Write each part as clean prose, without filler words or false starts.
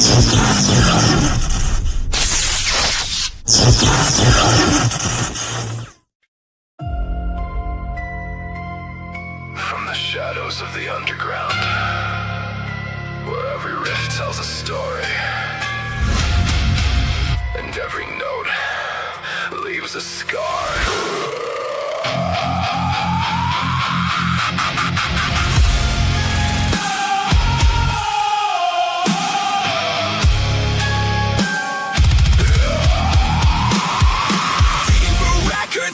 From the shadows of the underground, where every rift tells a story, and every note leaves a scar.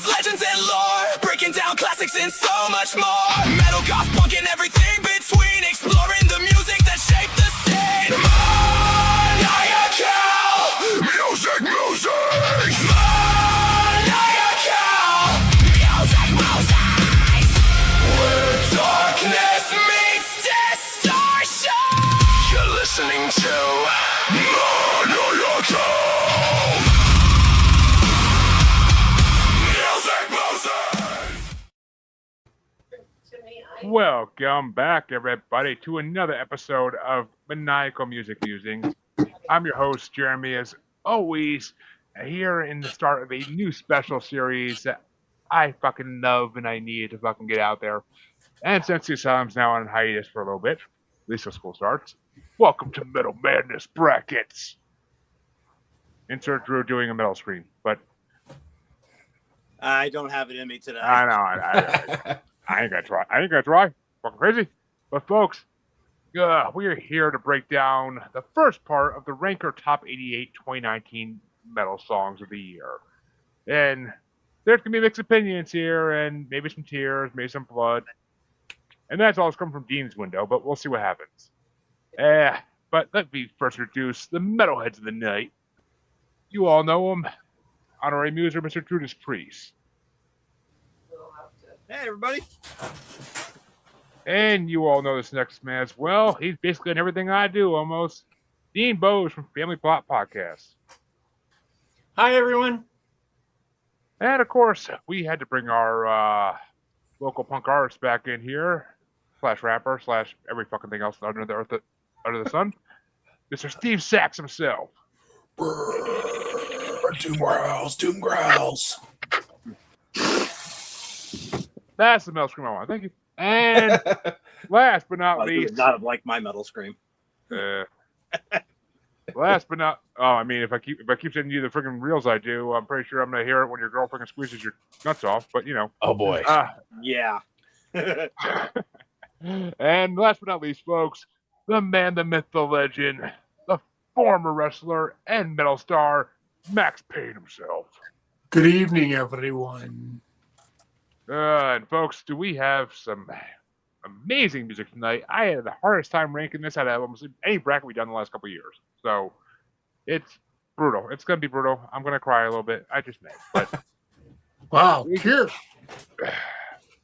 Legends and lore, breaking down classics and so much more. Metal, goth, punk, and everything between, exploring the music that shaped the scene. Maniacal, music, musers. Maniacal, music, musers. Where darkness meets distortion. You're listening to Maniacal. Welcome back, everybody, to another episode of Maniacal Music Musings. I'm your host, Jeremy, as always, here in the start of a new special series that I fucking love and I need to fucking get out there. And since the Asylum's now on hiatus for a little bit, at least till school starts, welcome to Metal Madness Brackets. Insert Drew doing a metal scream, but I don't have it in me today. I know. I ain't gonna try. Fucking crazy. But folks, we are here to break down the first part of the Ranker Top 88 2019 Metal Songs of the Year. And there's gonna be mixed opinions here, and maybe some tears, maybe some blood. And that's all coming from Dean's window, but we'll see what happens. But let me first introduce the metalheads of the night. You all know him. Honorary Muser, Mr. Judas Priest. Hey, everybody. And you all know this next man as well. He's basically in everything I do, almost. Dean Bose from Family Plot Podcast. Hi, everyone. And, of course, we had to bring our local punk artist back in here, slash rapper, slash every fucking thing else under the earth, under the sun. Mr. Steve Sachs himself. Doom growls. That's the metal scream I want. Thank you. And last but not least, would not have liked my metal scream. Last but not, if I keep sending you the freaking reels I do, I'm pretty sure I'm gonna hear it when your girl freaking squeezes your nuts off. But you know. Oh boy. Yeah. And last but not least, folks, the man, the myth, the legend, the former wrestler and metal star, Max Payne himself. Good evening, everyone. And folks, do we have some amazing music tonight? I had the hardest time ranking this out of almost any bracket we've done in the last couple of years. So it's brutal. It's going to be brutal. I'm going to cry a little bit. I just may. But wow, cheers.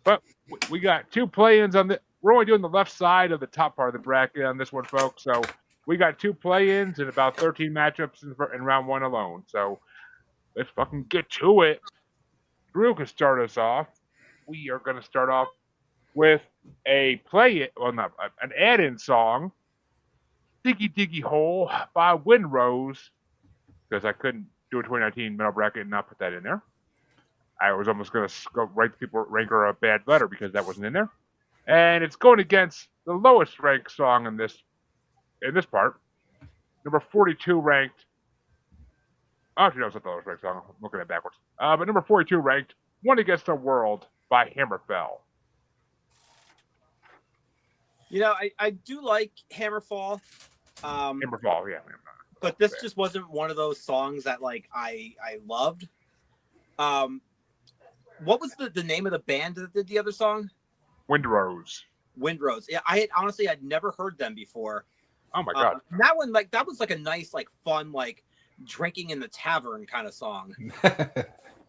But we got two play-ins on the. We're only doing the left side of the top part of the bracket on this one, folks. So we got two play-ins and about 13 matchups in round one alone. So let's fucking get to it. Drew can start us off. We are going to start off with an add-in song, Diggy Diggy Hole by Windrose, because I couldn't do a 2019 metal bracket and not put that in there. I was almost going to go write people ranker a bad letter because that wasn't in there. And it's going against the lowest ranked song in this part. Number 42 ranked. Actually, no, it's not the lowest ranked song. I'm looking at it backwards. But number 42 ranked, One Against the World by Hammerfell. You know, I do like Hammerfall. Hammerfall, yeah. But this just wasn't one of those songs that like I loved. What was the name of the band that did the other song? Windrose. Yeah, I'd never heard them before. Oh my god. That one, like, that was like a nice, like, fun, like, drinking in the tavern kind of song.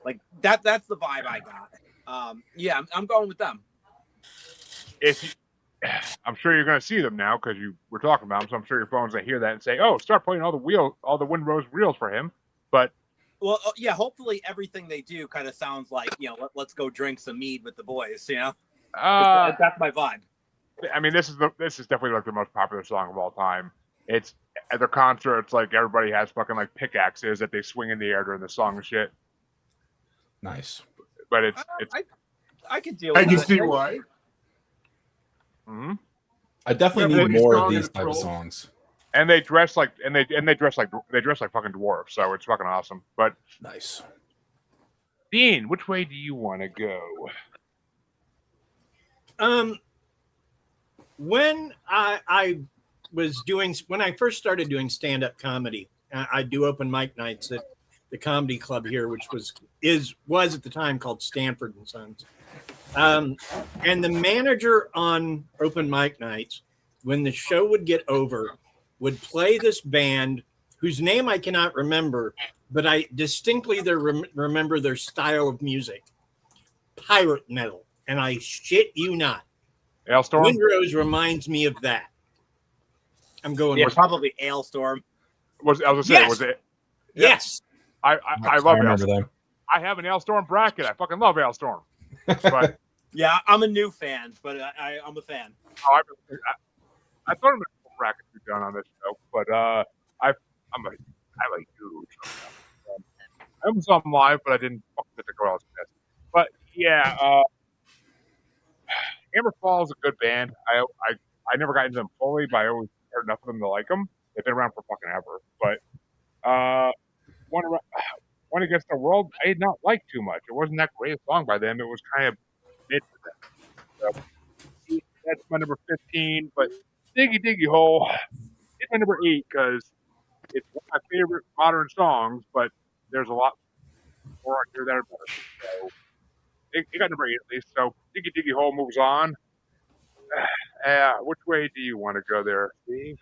Like that's the vibe I got. Yeah, I'm going with them. I'm sure you're going to see them now because you were talking about them. So I'm sure your phone's going to hear that and say, "Oh, start playing all the Windrose reels for him." But well, yeah, hopefully everything they do kind of sounds like, you know, let's go drink some mead with the boys. You know, that's my vibe. I mean, this is definitely like the most popular song of all time. It's at their concert. It's like everybody has fucking like pickaxes that they swing in the air during the song and shit. Nice. But it's I could deal I with can it. see why. mhm. I definitely Yeah, need but more strong of in these the type of trolls. songs. And they dress like fucking dwarves, so it's fucking awesome. But Nice. Dean, which way do you want to go? When when I first started doing stand-up comedy, I do open mic nights at the comedy club here, which was at the time called Stanford and Sons. And the manager on open mic nights, when the show would get over, would play this band whose name I cannot remember, but I distinctly remember their style of music, pirate metal. And I shit you not, Hailstorm? Windrose reminds me of that. I'm going Yeah, with probably Ailstorm. I was gonna say, Yes. was it? yes. I love I remember Hailstorm. them. I have an Hailstorm bracket. I fucking love Hailstorm. But Yeah, I'm a new fan, but I'm a fan. I thought I'm a bracket to be done on this show, but I like huge. I almost saw them live, but I didn't fucking get to go out. But yeah, Hammerfall is a good band. I never got into them fully, but I always heard enough of them to like them. They've been around for fucking ever. But One Against the World, I did not like too much. It wasn't that great a song by them. It was kind of mid for them. So that's my number 15. But Diggy Diggy Hole is my number 8 because it's one of my favorite modern songs, but there's a lot more out here that are better. So it got number 8 at least. So Diggy Diggy Hole moves on. Which way do you want to go there, Steve?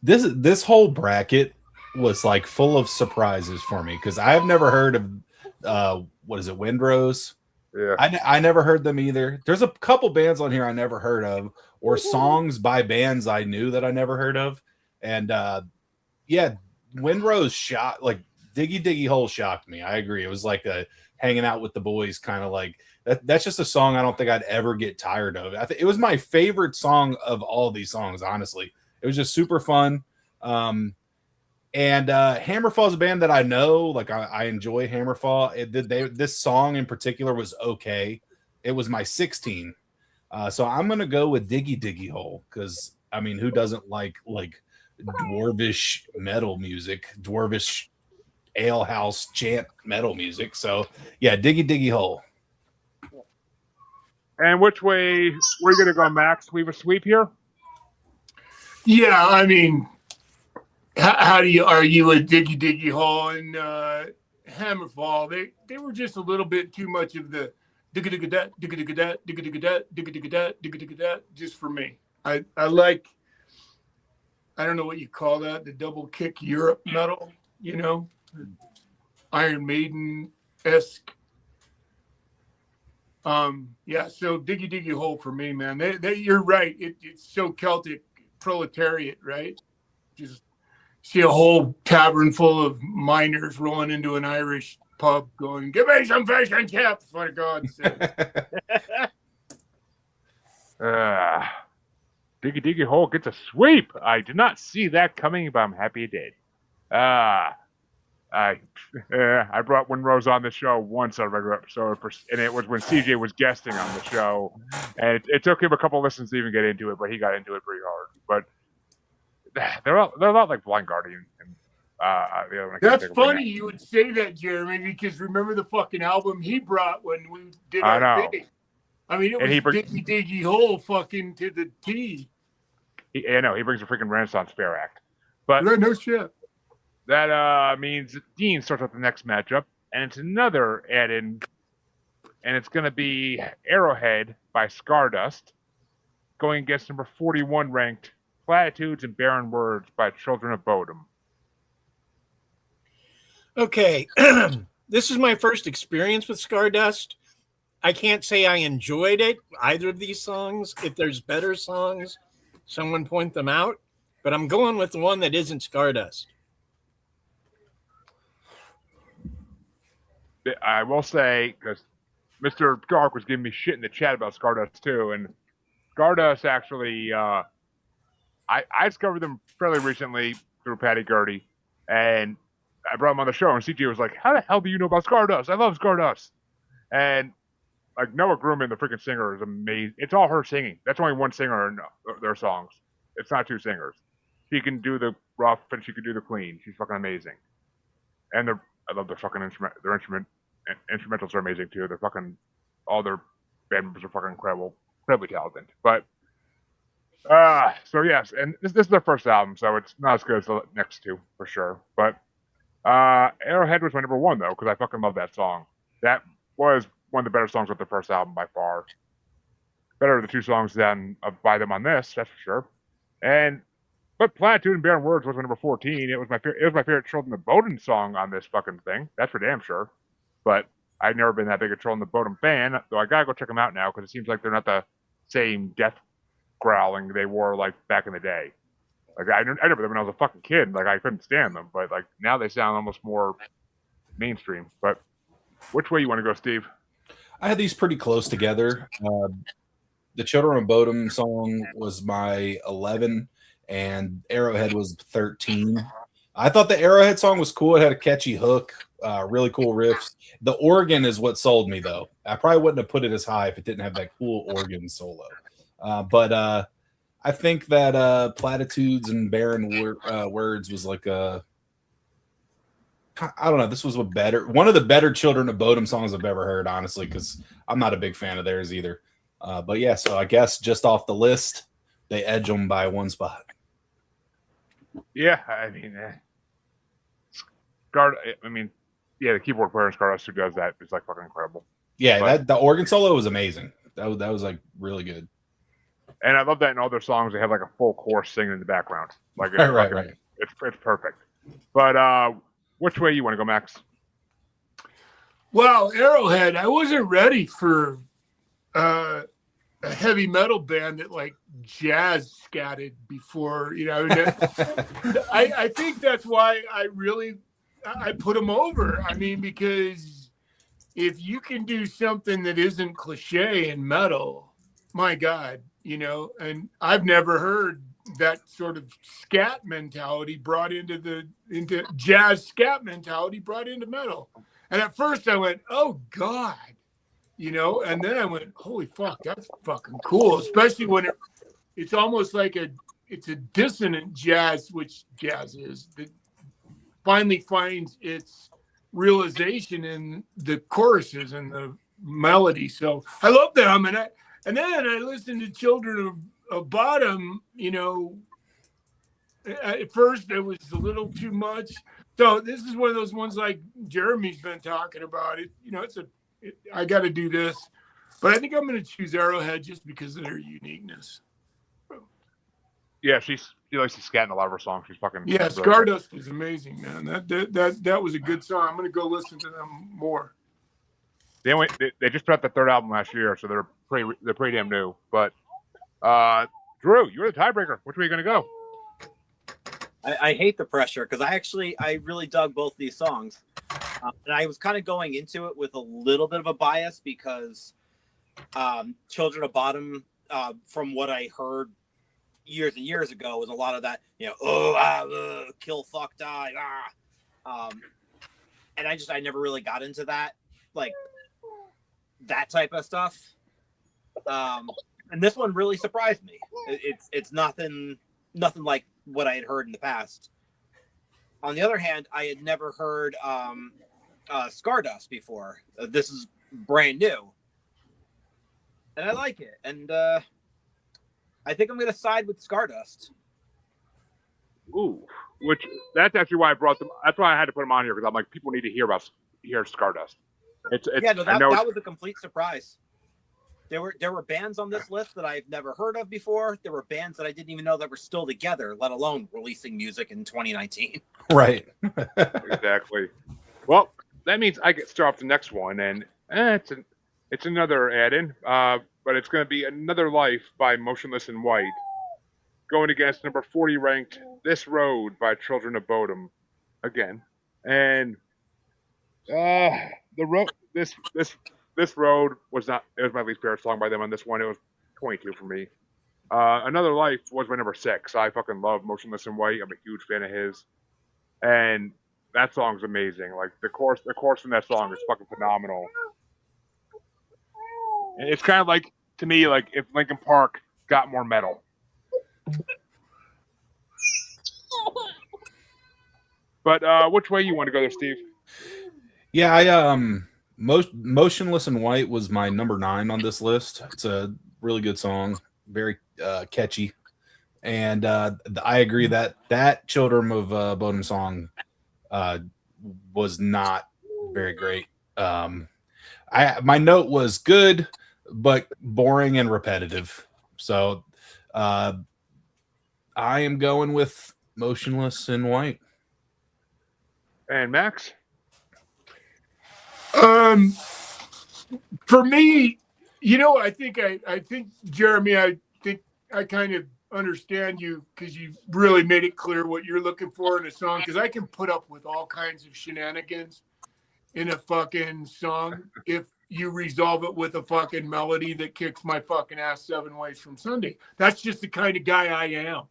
This whole bracket was like full of surprises for me because I have never heard of what is it, Windrose? Yeah. I never heard them either. There's a couple bands on here I never heard of, or songs by bands I knew that I never heard of. And yeah, Windrose shot like Diggy Diggy Hole shocked me. I agree. It was like a hanging out with the boys kind of like that's just a song I don't think I'd ever get tired of. It was my favorite song of all these songs, honestly. It was just super fun. And Hammerfall is a band that I know. Like I enjoy Hammerfall. This song in particular was okay. It was my 16. So I'm gonna go with Diggy Diggy Hole because I mean, who doesn't like dwarvish metal music, dwarvish alehouse chant metal music? So yeah, Diggy Diggy Hole. And which way we're gonna go, Max? We have a sweep here. Yeah, I mean, how do you argue with Diggy Diggy Hole and Hammerfall? They were just a little bit too much of the digga digga dat, digga digga dat, digga digga dat, digga digga dat, digga digga dat, just for me. I like, I don't know what you call that, the double kick Europe metal, you know, Iron Maiden-esque. Yeah, so Diggy Diggy Hole for me, man. You're right. It's so Celtic proletariat, right? Just see a whole tavern full of miners rolling into an Irish pub going, give me some fish and chips, for God's sake. Diggy Diggy Hole gets a sweep. I did not see that coming, but I'm happy it did. I brought Windrose on the show once on a regular episode, and it was when CJ was guesting on the show, and it took him a couple listens to even get into it, but he got into it pretty hard. But they're a lot like Blind Guardian. And, the other one That's funny you would say that, Jeremy, because remember the fucking album he brought when we did our thing. I mean, it was Diggy Diggy Hole fucking to the T. I know, he brings a freaking Renaissance Fair act. But no shit. That means Dean starts with the next matchup, and it's another add-in, and it's going to be Arrowhead by Stardust, going against number 41 ranked Platitudes and Barren Words by Children of Bodom. Okay, this is my first experience with Stardust. I can't say I enjoyed it, either of these songs. If there's better songs, someone point them out. But I'm going with the one that isn't Stardust. I will say, because Mr. Dark was giving me shit in the chat about Stardust too, and Stardust actually I discovered them fairly recently through Patty Gurdy, and I brought them on the show, and CJ was like, "How the hell do you know about Stardust? I love Stardust." And like Noah Grumman, the freaking singer, is amazing. It's all her singing. That's only one singer in their songs. It's not two singers. She can do the rough and she can do the clean. She's fucking amazing. And I love their fucking instrument. Their instrumentals are amazing too. They're fucking all their band members are fucking incredibly talented. But so yes, and this is their first album, so it's not as good as the next two for sure. But Arrowhead was my number one though, because I fucking love that song. That was one of the better songs of the first album by far. Better the two songs than by them on this, that's for sure. But Platitude and Barren Words was my number 14. It was my favorite Children of Bodom song on this fucking thing. That's for damn sure. But I've never been that big a Children of Bodom fan, so I gotta go check them out now because it seems like they're not the same death growling they were like back in the day. Like I remember them when I was a fucking kid. Like I couldn't stand them, but like now they sound almost more mainstream. But which way you want to go, Steve? I had these pretty close together. The Children of Bodom song was my 11, and Arrowhead was 13. I thought the Arrowhead song was cool. It had a catchy hook, really cool riffs. The organ is what sold me, though. I probably wouldn't have put it as high if it didn't have that cool organ solo. But I think that Platitudes and Barren Words was like a... I don't know. This was one of the better Children of Bodom songs I've ever heard, honestly, because I'm not a big fan of theirs either. But yeah, so I guess just off the list, they edge them by one spot. Yeah, I mean, the keyboard player in Stardust who does that is like fucking incredible. Yeah, the organ solo was amazing. That was like really good. And I love that in all their songs they have like a full chorus singing in the background. Like right. It's perfect. But which way you want to go, Max? Well, Arrowhead, I wasn't ready for a heavy metal band that like jazz scatted before, you know. I think that's why I put them over. I mean, because if you can do something that isn't cliche in metal, my God, you know, and I've never heard that sort of scat mentality brought into jazz scat mentality brought into metal. And at first I went, oh God, you know, and then I went, holy fuck, that's fucking cool. Especially when it's almost like it's a dissonant jazz, which jazz is, that finally finds its realization in the choruses and the melody. So I love them. And then I listened to Children of Bodom, you know. At first it was a little too much. So this is one of those ones like Jeremy's been talking about. It, you know, I got to do this, but I think I'm going to choose Arrowhead just because of their uniqueness. Yeah, she likes to scat in a lot of her songs. She's fucking Stardust is amazing, man. That was a good song. I'm going to go listen to them more. They just put out the third album last year, so they're pretty damn new. But Drew, you're the tiebreaker. Which way are you going to go? I hate the pressure because I really dug both these songs. And I was kind of going into it with a little bit of a bias because Children of Bodom, from what I heard years and years ago, was a lot of that, you know, kill, fuck, die, and I never really got into that, like that type of stuff. And this one really surprised me. It's nothing like what I had heard in the past. On the other hand, I had never heard Stardust before. This is brand new, and I like it. And I think I'm going to side with Stardust. Ooh, that's actually why I brought them. That's why I had to put them on here, because I'm like, people need to hear Stardust. That was a complete surprise. There were bands on this list that I've never heard of before. There were bands that I didn't even know that were still together, let alone releasing music in 2019. Right. Exactly. Well, that means I get to start off the next one, and it's another add-in, but it's going to be Another Life by Motionless in White, going against number 40 ranked This Road by Children of Bodom again. And This Road was my least favorite song by them on this one. It was 22 for me. Another Life was my number 6. I fucking love Motionless in White. I'm a huge fan of his, and that song's amazing. Like the chorus in that song is fucking phenomenal. And it's kind of like, to me, like if Linkin Park got more metal. But which way you want to go there, Steve? Yeah, I Motionless in White was my number 9 on this list. It's a really good song, very catchy, and I agree that Children of Bodom song was not very great. My note was good, but boring and repetitive. So I am going with Motionless in White. And Max? For me, I think Jeremy, I think I kind of understand you because you really made it clear what you're looking for in a song. Because I can put up with all kinds of shenanigans in a fucking song if you resolve it with a fucking melody that kicks my fucking ass 7 ways from Sunday. That's just the kind of guy I am.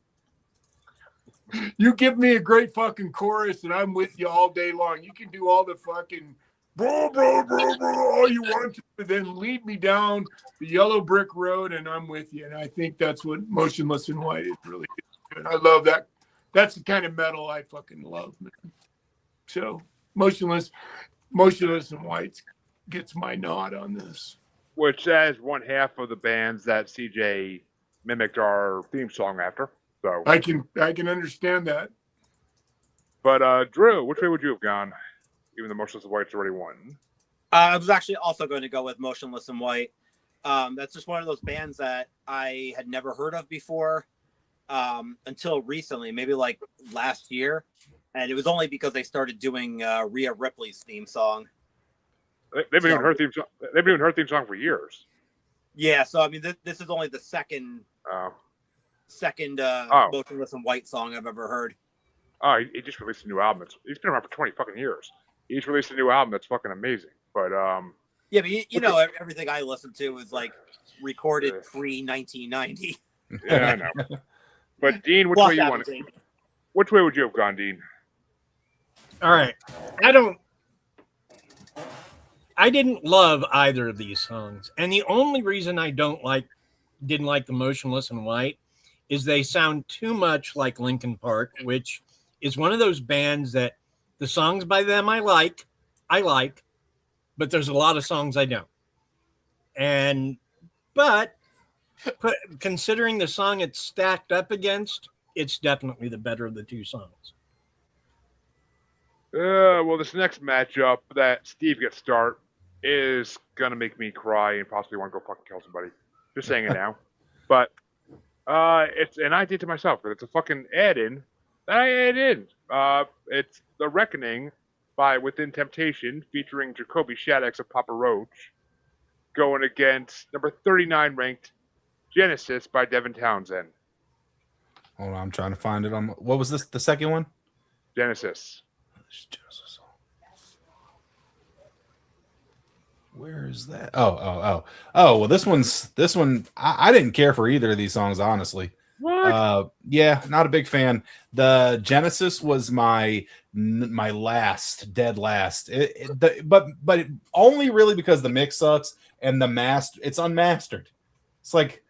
You give me a great fucking chorus and I'm with you all day long. You can do all the fucking bro, all you want to, but then lead me down the yellow brick road and I'm with you. And I think that's what Motionless in White is really good. I love that. That's the kind of metal I fucking love, man. So Motionless in White gets my nod on this. Which as one half of the bands that CJ mimicked our theme song after. So I can understand that. But Drew, which way would you have gone? Even though Motionless in White's already won. I was actually also going to go with Motionless in White. That's just one of those bands that I had never heard of before until recently, maybe like last year. And it was only because they started doing Rhea Ripley's theme song. They've been doing her theme song. They've been doing her theme song for years. Yeah, so I mean, this is only the second Motionless in White song I've ever heard. Oh, he just released a new album. He's been around for 20 fucking years. He's released a new album that's fucking amazing. But yeah, but you know, everything I listen to is like recorded pre 1990. Yeah, I know. But Dean, which way you want it? Which way would you have gone, Dean? All right, I didn't love either of these songs, and the only reason I didn't like the Motionless in White is they sound too much like Linkin Park, which is one of those bands that the songs by them I like, but there's a lot of songs I don't. But considering the song it's stacked up against, it's definitely the better of the two songs. Well, this next matchup that Steve gets start is gonna make me cry and possibly want to go fucking kill somebody. Just saying it now. But and I did to myself, but it's a fucking add-in that I added in. It's The Reckoning by Within Temptation, featuring Jacoby Shaddix of Papa Roach, going against number 39 ranked Genesis by Devin Townsend. Hold on, I'm trying to find it on. What was this? The second one? Genesis. Where is that? Oh. Well, this one. I didn't care for either of these songs, honestly. What? Yeah, not a big fan. The Genesis was my dead last. But only really because the mix sucks and it's unmastered. It's like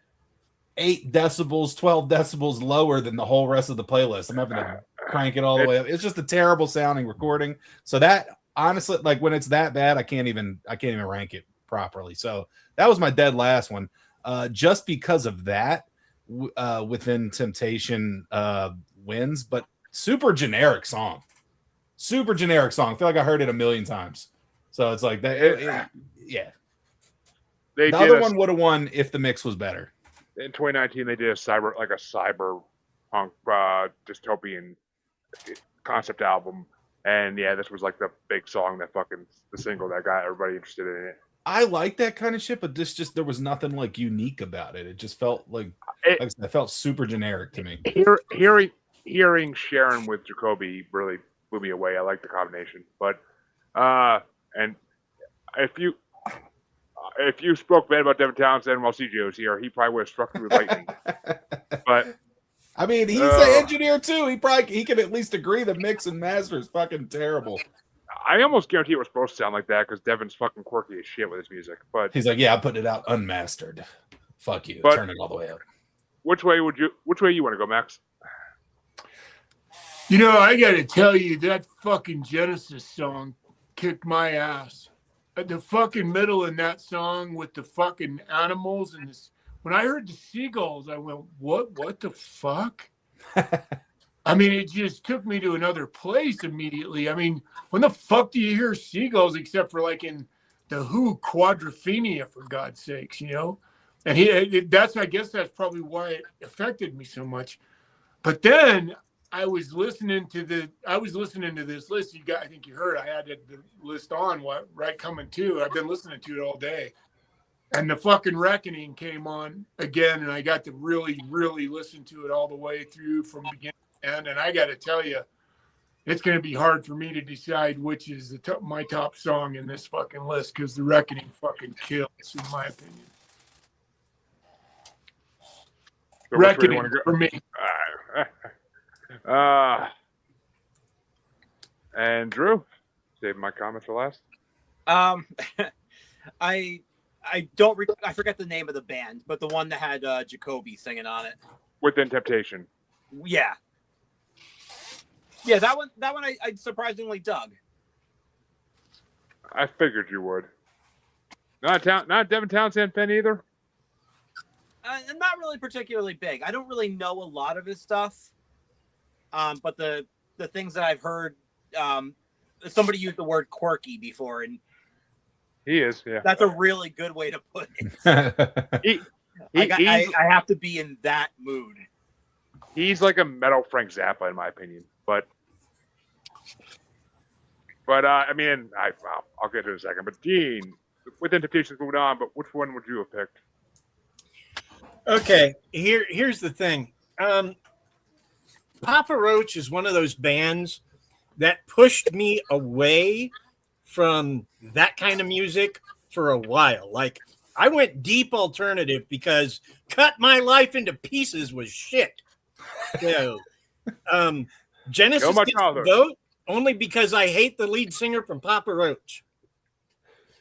8 decibels, 12 decibels lower than the whole rest of the playlist. I'm having to crank it all the way up. It's just a terrible sounding recording. So that honestly, like when it's that bad, I can't even rank it properly. So that was my dead last one. Just because of that, Within Temptation wins, but super generic song. I feel like I heard it a million times. So it's like that. Yeah. The other one would have won if the mix was better. In 2019, they did a cyberpunk dystopian concept album, and yeah, this was like the big song the single that got everybody interested in it. I like that kind of shit, but there was nothing like unique about it. It just felt like it felt super generic to me. Hearing Sharon with Jacoby really blew me away. I like the combination, but and if you, if you spoke bad about Devin Townsend while CJ was here, he probably would have struck you with lightning. But I mean, he's the engineer too. He can at least agree the mix and master is fucking terrible. I almost guarantee it was supposed to sound like that because Devin's fucking quirky as shit with his music. But he's like, yeah, I'm putting it out unmastered. Fuck you. Turn it all the way up. Which way you want to go, Max? You know, I got to tell you, that fucking Genesis song kicked my ass. The fucking middle in that song with the fucking animals and this. When I heard the seagulls, I went, what the fuck? I mean, it just took me to another place immediately. I mean, when the fuck do you hear seagulls except for like in the Who Quadrophenia, for God's sakes, you know? And I guess that's probably why it affected me so much. But then I was listening to this list. I think you heard I had the list on right coming to. I've been listening to it all day. And the fucking Reckoning came on again, and I got to really, really listen to it all the way through from beginning to end. And I got to tell you, it's going to be hard for me to decide which is my top song in this fucking list because the Reckoning fucking kills, in my opinion. So Reckoning for me. And Drew, save my comments for last. I forget the name of the band, but the one that had Jacoby singing on it. Within Temptation. Yeah, that one I surprisingly dug. I figured you would. Not Devin Townsend fan either. I'm not really particularly big. I don't really know a lot of his stuff. But the things that I've heard, somebody used the word quirky before, and he is. Yeah, that's a really good way to put it. I have to be in that mood. He's like a metal Frank Zappa, in my opinion. But I mean, I'll get to it in a second. But Dean, Within Temptation's moving on. But which one would you have picked? Okay, here's the thing. Papa Roach is one of those bands that pushed me away from that kind of music for a while. Like, I went deep alternative because Cut My Life Into Pieces was shit. So, Genesis gets the vote only because I hate the lead singer from Papa Roach.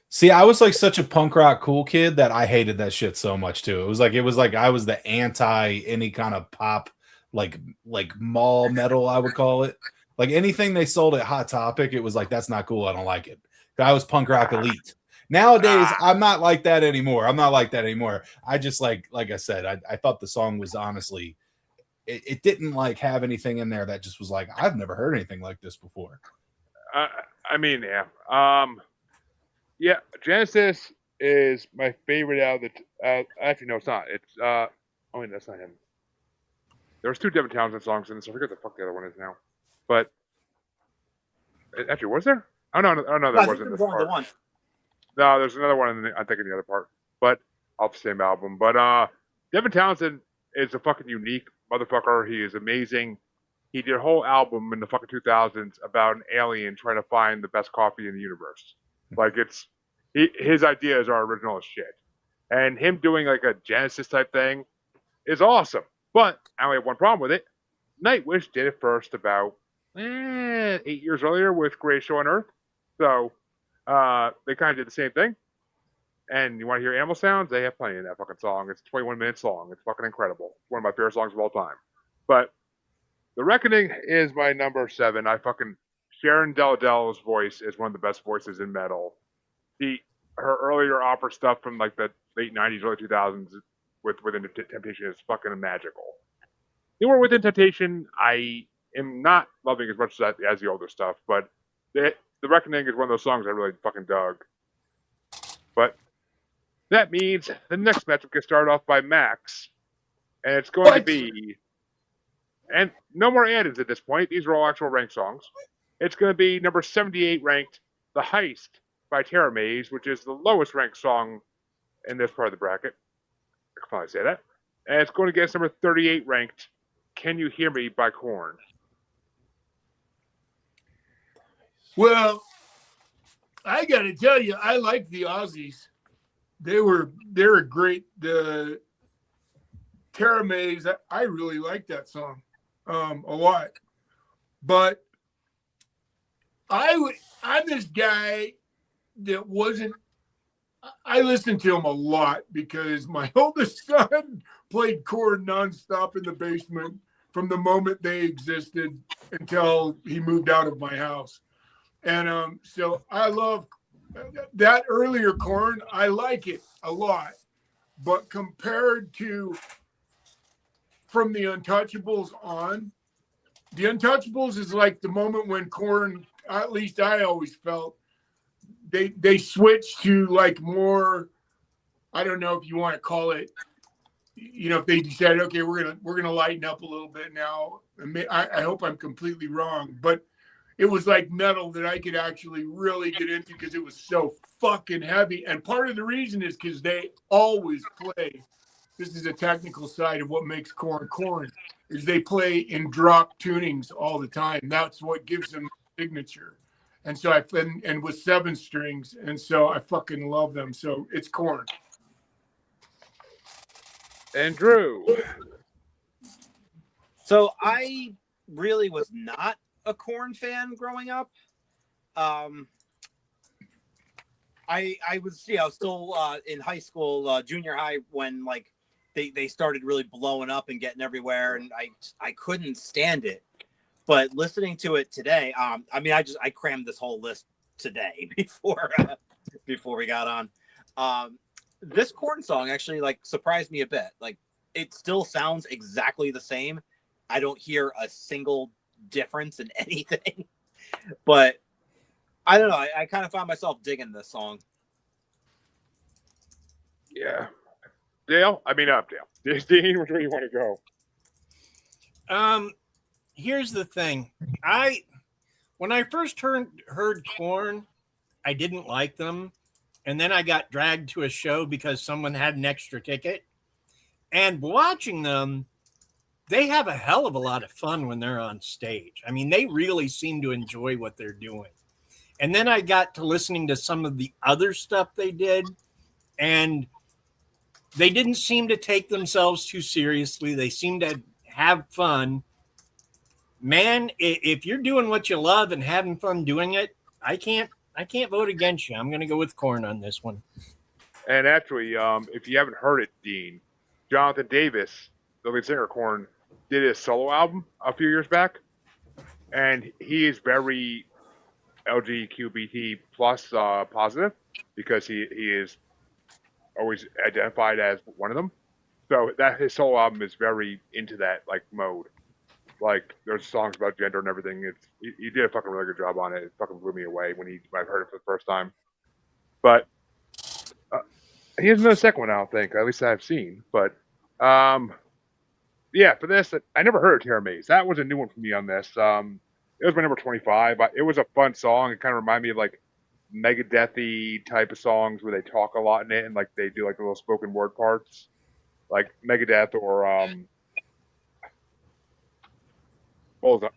See, I was like such a punk rock cool kid that I hated that shit so much too. It was like I was the anti any kind of pop, like mall metal, I would call it. Like anything they sold at Hot Topic, it was like, that's not cool. I don't like it. I was punk rock elite. Nowadays, I'm not like that anymore. I just like I said, I thought the song was honestly, it didn't like have anything in there that just was like, I've never heard anything like this before. I mean, yeah. Yeah, Genesis is my favorite out of the. Actually, no, it's not. It's wait, that's not him. There was two Devin Townsend songs in this. I forget the fuck the other one is now. But actually, was there? Oh no, there wasn't. This part. One. No, there's another one. I'm thinking the other part, but off the same album. But Devin Townsend is a fucking unique motherfucker. He is amazing. He did a whole album in the fucking 2000s about an alien trying to find the best coffee in the universe. Like his ideas are original as shit, and him doing like a Genesis type thing is awesome. But I only have one problem with it. Nightwish did it first about 8 years earlier with Greatest Show on Earth, so they kind of did the same thing. And you want to hear animal sounds? They have plenty in that fucking song. It's 21 minutes long. It's fucking incredible. It's one of my favorite songs of all time. But The Reckoning is my number 7. Sharon Deladel's voice is one of the best voices in metal. Her earlier opera stuff from like the late 90s, early 2000s Within Temptation is fucking magical. Newer Within Temptation, I am not loving as much as the older stuff, but The Reckoning is one of those songs I really fucking dug. But that means the next matchup gets started off by Max, and it's going to be, and no more add-ins at this point. These are all actual ranked songs. It's going to be number 78 ranked, The Heist by Terra Maze, which is the lowest ranked song in this part of the bracket. I can finally say that. And it's going against number 38 ranked, Can You Hear Me by Korn. Well, I got to tell you, I like the Aussies. they're great. The Terra Maze, I really like that song a lot. But I'm this guy that wasn't. I listened to him a lot because my oldest son played Korn nonstop in the basement from the moment they existed until he moved out of my house. And so I love that earlier Korn. I like it a lot, but compared to from the Untouchables on, the Untouchables is like the moment when Korn, at least I always felt, they switched to like more, I don't know if you want to call it, if they decided, okay, we're gonna lighten up a little bit now. I hope I'm completely wrong, but it was like metal that I could actually really get into because it was so fucking heavy. And part of the reason is because they always play. This is a technical side of what makes Korn, is they play in drop tunings all the time. That's what gives them signature. And so and with 7 strings, and so I fucking love them. So it's Korn. And Drew. So I really was not a Korn fan growing up. I was still in high school, junior high, when like they started really blowing up and getting everywhere, and I couldn't stand it. But listening to it today, I crammed this whole list today before we got on. This Korn song actually like surprised me a bit. Like, it still sounds exactly the same. I don't hear a single difference in anything. But I don't know. I kind of found myself digging this song. Yeah. Dale? Not Dale. Dean, which way you want to go? Here's the thing. When I first heard Korn, I didn't like them. And then I got dragged to a show because someone had an extra ticket. And watching them, they have a hell of a lot of fun when they're on stage. I mean, they really seem to enjoy what they're doing. And then I got to listening to some of the other stuff they did, and they didn't seem to take themselves too seriously. They seemed to have fun. Man, if you're doing what you love and having fun doing it, I can't vote against you. I'm going to go with Korn on this one. And actually, if you haven't heard it, Dean, Jonathan Davis, the lead singer of Korn, did his solo album a few years back, and he is very LGBTQ plus positive because he is always identified as one of them. So that his solo album is very into that like mode. Like, there's songs about gender and everything. He did a fucking really good job on it. It fucking blew me away when I heard it for the first time. But he has no second one, I don't think. At least I've seen. But yeah, for this, I never heard of Terra Maze. That was a new one for me on this. It was my number 25. It was a fun song. It kind of reminded me of like Megadeth-y type of songs where they talk a lot in it and like they do like the little spoken word parts, like Megadeth or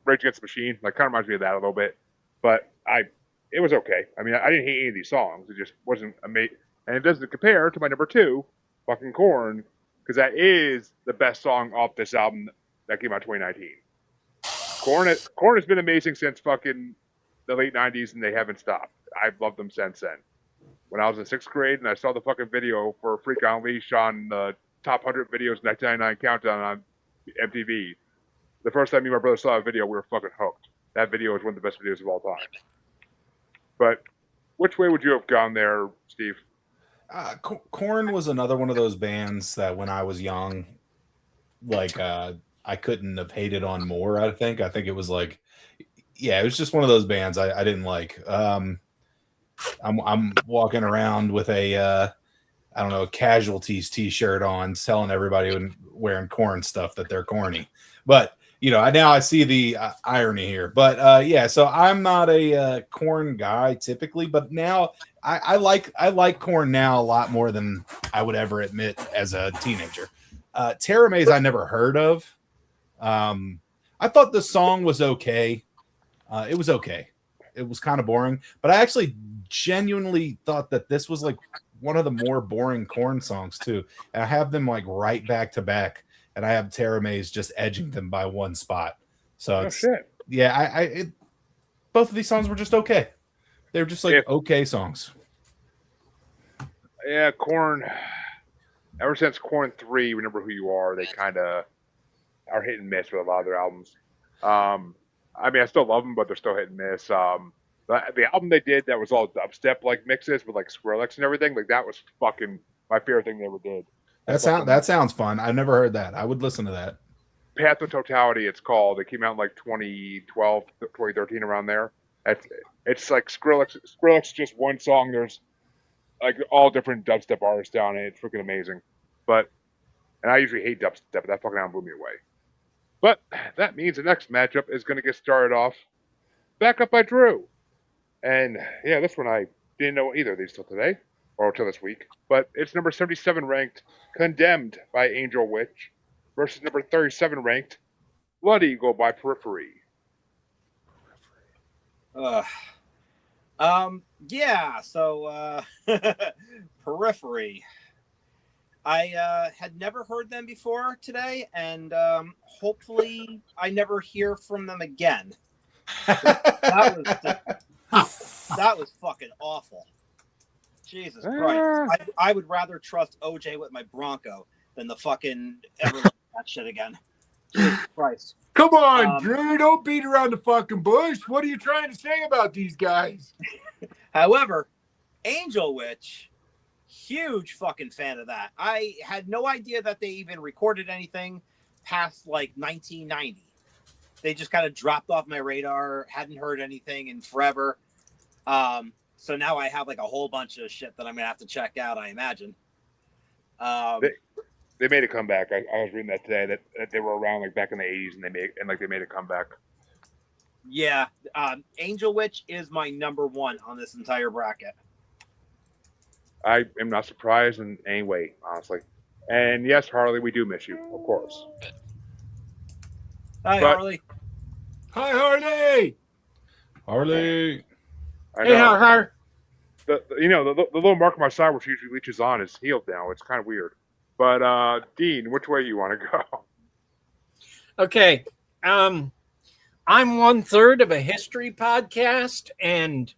Rage Against the Machine. Like, kind of reminds me of that a little bit. But it was okay. I didn't hate any of these songs. It just wasn't amazing. And it doesn't compare to my number 2, fucking Korn, because that is the best song off this album that came out in 2019. Korn has been amazing since fucking the late 90s, and they haven't stopped. I've loved them since then. When I was in 6th grade and I saw the fucking video for Freak on Leash on the top 100 videos 1999 countdown on MTV, the first time me and my brother saw a video, we were fucking hooked. That video is one of the best videos of all time. But which way would you have gone there, Steve? Korn was another one of those bands that when I was young, like I couldn't have hated on more. I think it was like, yeah, it was just one of those bands I didn't like. I'm walking around with a I don't know, Casualties t-shirt on, telling everybody wearing Korn stuff that they're corny. But now I see the irony here. But yeah, so I'm not a Korn guy typically, but now I like Korn now a lot more than I would ever admit as a teenager. Terra Maze I never heard of. I thought the song was okay. It was okay. It was kind of boring, but I actually genuinely thought that this was like one of the more boring Korn songs too. And I have them like right back to back, and I have Tara Mays just edging them by one spot. So it's shit. yeah, both of these songs were just okay. They were just like okay songs. Yeah, Korn. Ever since Korn 3, Remember Who You Are, they kind of are hit and miss with a lot of their albums. I mean, I still love them, but they're still hit and miss. The album they did that was all dubstep like mixes with like Skrillex and everything, like that was fucking my favorite thing they ever did. That sounds fun. I've never heard that. I would listen to that. Path of Totality, it's called. It came out in like 2012, 2013, around there. It's like Skrillex just one song. There's like all different dubstep artists down it. It's freaking amazing. And I usually hate dubstep, but that fucking album blew me away. But that means the next matchup is going to get started off back up by Drew. And yeah, this one I didn't know either of these till today, or till this week. But it's number 77 ranked, Condemned by Angel Witch, versus number 37 ranked, Blood Eagle by Periphery. Yeah, so Periphery. I had never heard them before today, and hopefully I never hear from them again. That was fucking awful. Jesus Christ. I would rather trust OJ with my Bronco than the fucking ever look at that shit again. Jesus Christ. Come on, Drew, don't beat around the fucking bush. What are you trying to say about these guys? However, Angel Witch, huge fucking fan of that. I had no idea that they even recorded anything past like 1990. They just kind of dropped off my radar, hadn't heard anything in forever. So now I have like a whole bunch of shit that I'm gonna have to check out, I imagine. They made a comeback. I was reading that today that they were around like back in the 80s and they made a comeback. Yeah, Angel Witch is my number one on this entire bracket. I am not surprised in any way, honestly. And yes, Harley, we do miss you, of course. Hi, Harley. Hi, Harley. Harley. Hey, Har. The little mark on my side which usually leeches on is healed now. It's kind of weird. But Dean, which way you want to go? Okay. I'm 1/3 of a history podcast, and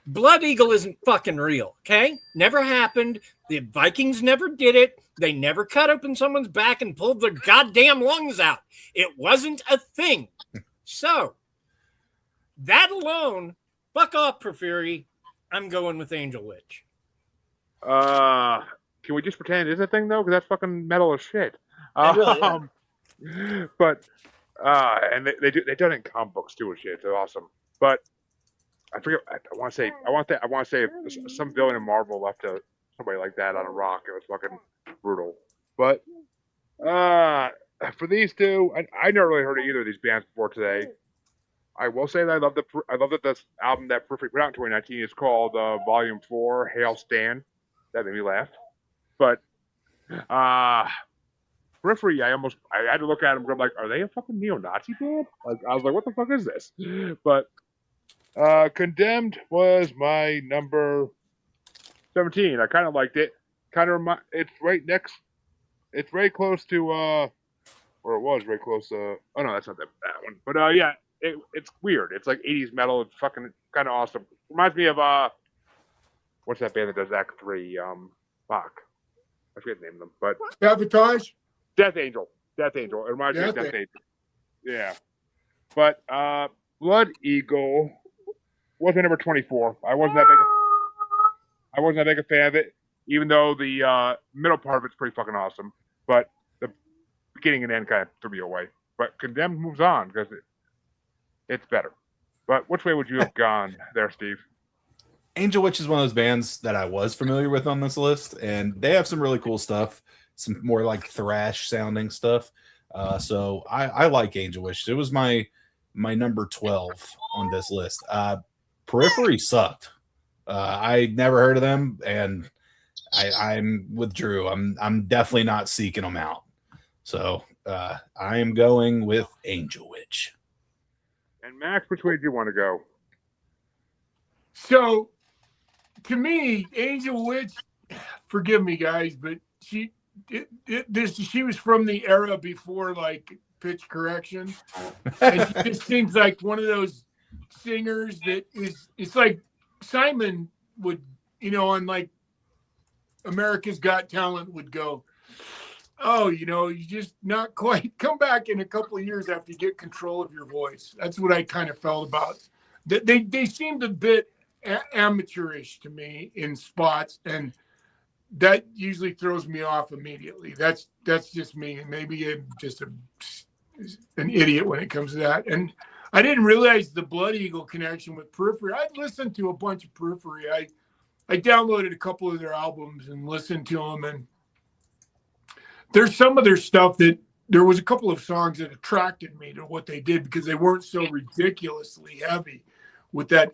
Blood Eagle isn't fucking real, okay? Never happened. The Vikings never did it. They never cut open someone's back and pulled their goddamn lungs out. It wasn't a thing. So, that alone, fuck off, Periphery. I'm going with Angel Witch. Can we just pretend it is a thing, though? Because that's fucking metal as shit. Really but, and they done it in comic books, too, and shit. They're awesome. But, I forget. I want to say some villain in Marvel left somebody like that on a rock. It was fucking brutal. But for these two, I never really heard of either of these bands before today. I will say that I love that this album that Periphery put out in 2019 is called Volume 4, Hail Stan. That made me laugh. But Periphery, I had to look at them and go like, are they a fucking neo-Nazi band? Like, I was like, what the fuck is this? But Condemned was my number 17. I kind of liked it. It's very close to or it was very close to. Oh no, that's not that one. But yeah, it's weird. It's like 80s metal. It's fucking kind of awesome. Reminds me of what's that band that does Act 3? Fuck, I forget the name of them. But Sabotage. Death Angel. It reminds me of Death Angel. Yeah, but Blood Eagle was my number 24. I wasn't that big a fan of it, even though the middle part of it's pretty fucking awesome. But the beginning and end kind of threw me away. But Condemned moves on because it's better. But which way would you have gone there, Steve? Angel Witch is one of those bands that I was familiar with on this list, and they have some really cool stuff, some more like thrash sounding stuff. So I like Angel Witch. It was my number 12 on this list. Periphery sucked. I never heard of them, and I'm with Drew. I'm definitely not seeking them out. So I am going with Angel Witch. And Max, which way do you want to go? So to me, Angel Witch, forgive me, guys, but she was from the era before like pitch correction, and she just seems like one of those singers that is. It's like Simon would, on like America's Got Talent would go, oh, you just not quite come back in a couple of years after you get control of your voice. That's what I kind of felt about. They seemed a bit amateurish to me in spots, and that usually throws me off immediately. That's just me. Maybe I'm just an idiot when it comes to that. And I didn't realize the Blood Eagle connection with Periphery. I'd listened to a bunch of Periphery. I downloaded a couple of their albums and listened to them, and there's some of their stuff that there was a couple of songs that attracted me to what they did because they weren't so ridiculously heavy with that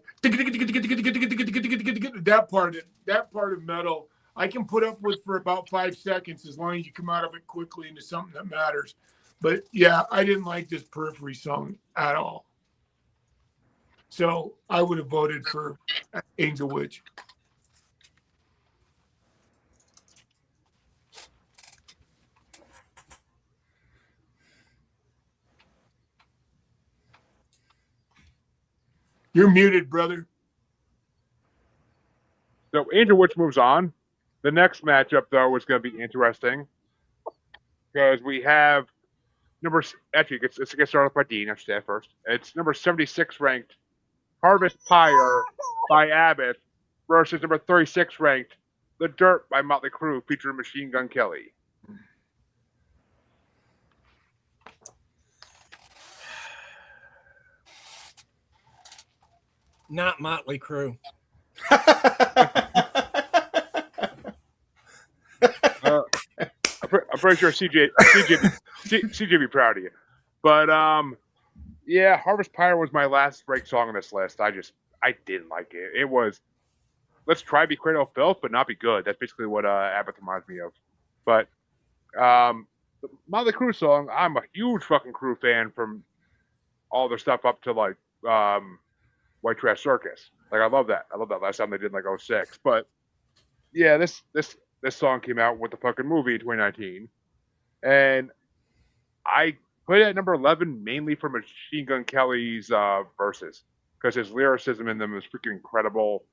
part of metal. I can put up with for about 5 seconds as long as you come out of it quickly into something that matters. But yeah, I didn't like this Periphery song at all. So I would have voted for Angel Witch. You're muted, brother. So Angel Witch moves on. The next matchup, though, is going to be interesting because we have actually, let's get started by Dean. I should say that first. It's number 76 ranked Harvest Pyre by Abbott versus number 36 ranked The Dirt by Motley Crue featuring Machine Gun Kelly. Not Motley Crue. I'm pretty sure CJ be proud of you. But yeah, Harvest Pyre was my last break song on this list. I didn't like it. It was let's try to be Cradle of Filth, but not be good. That's basically what Abbott reminds me of. But the Motley Crue song, I'm a huge fucking Crue fan from all their stuff up to like White Trash Circus. Like I love that. I love that last time they did like 06. But yeah, this song came out with the fucking movie in 2019. And I put it at number 11 mainly for Machine Gun Kelly's verses. Because his lyricism in them is freaking incredible.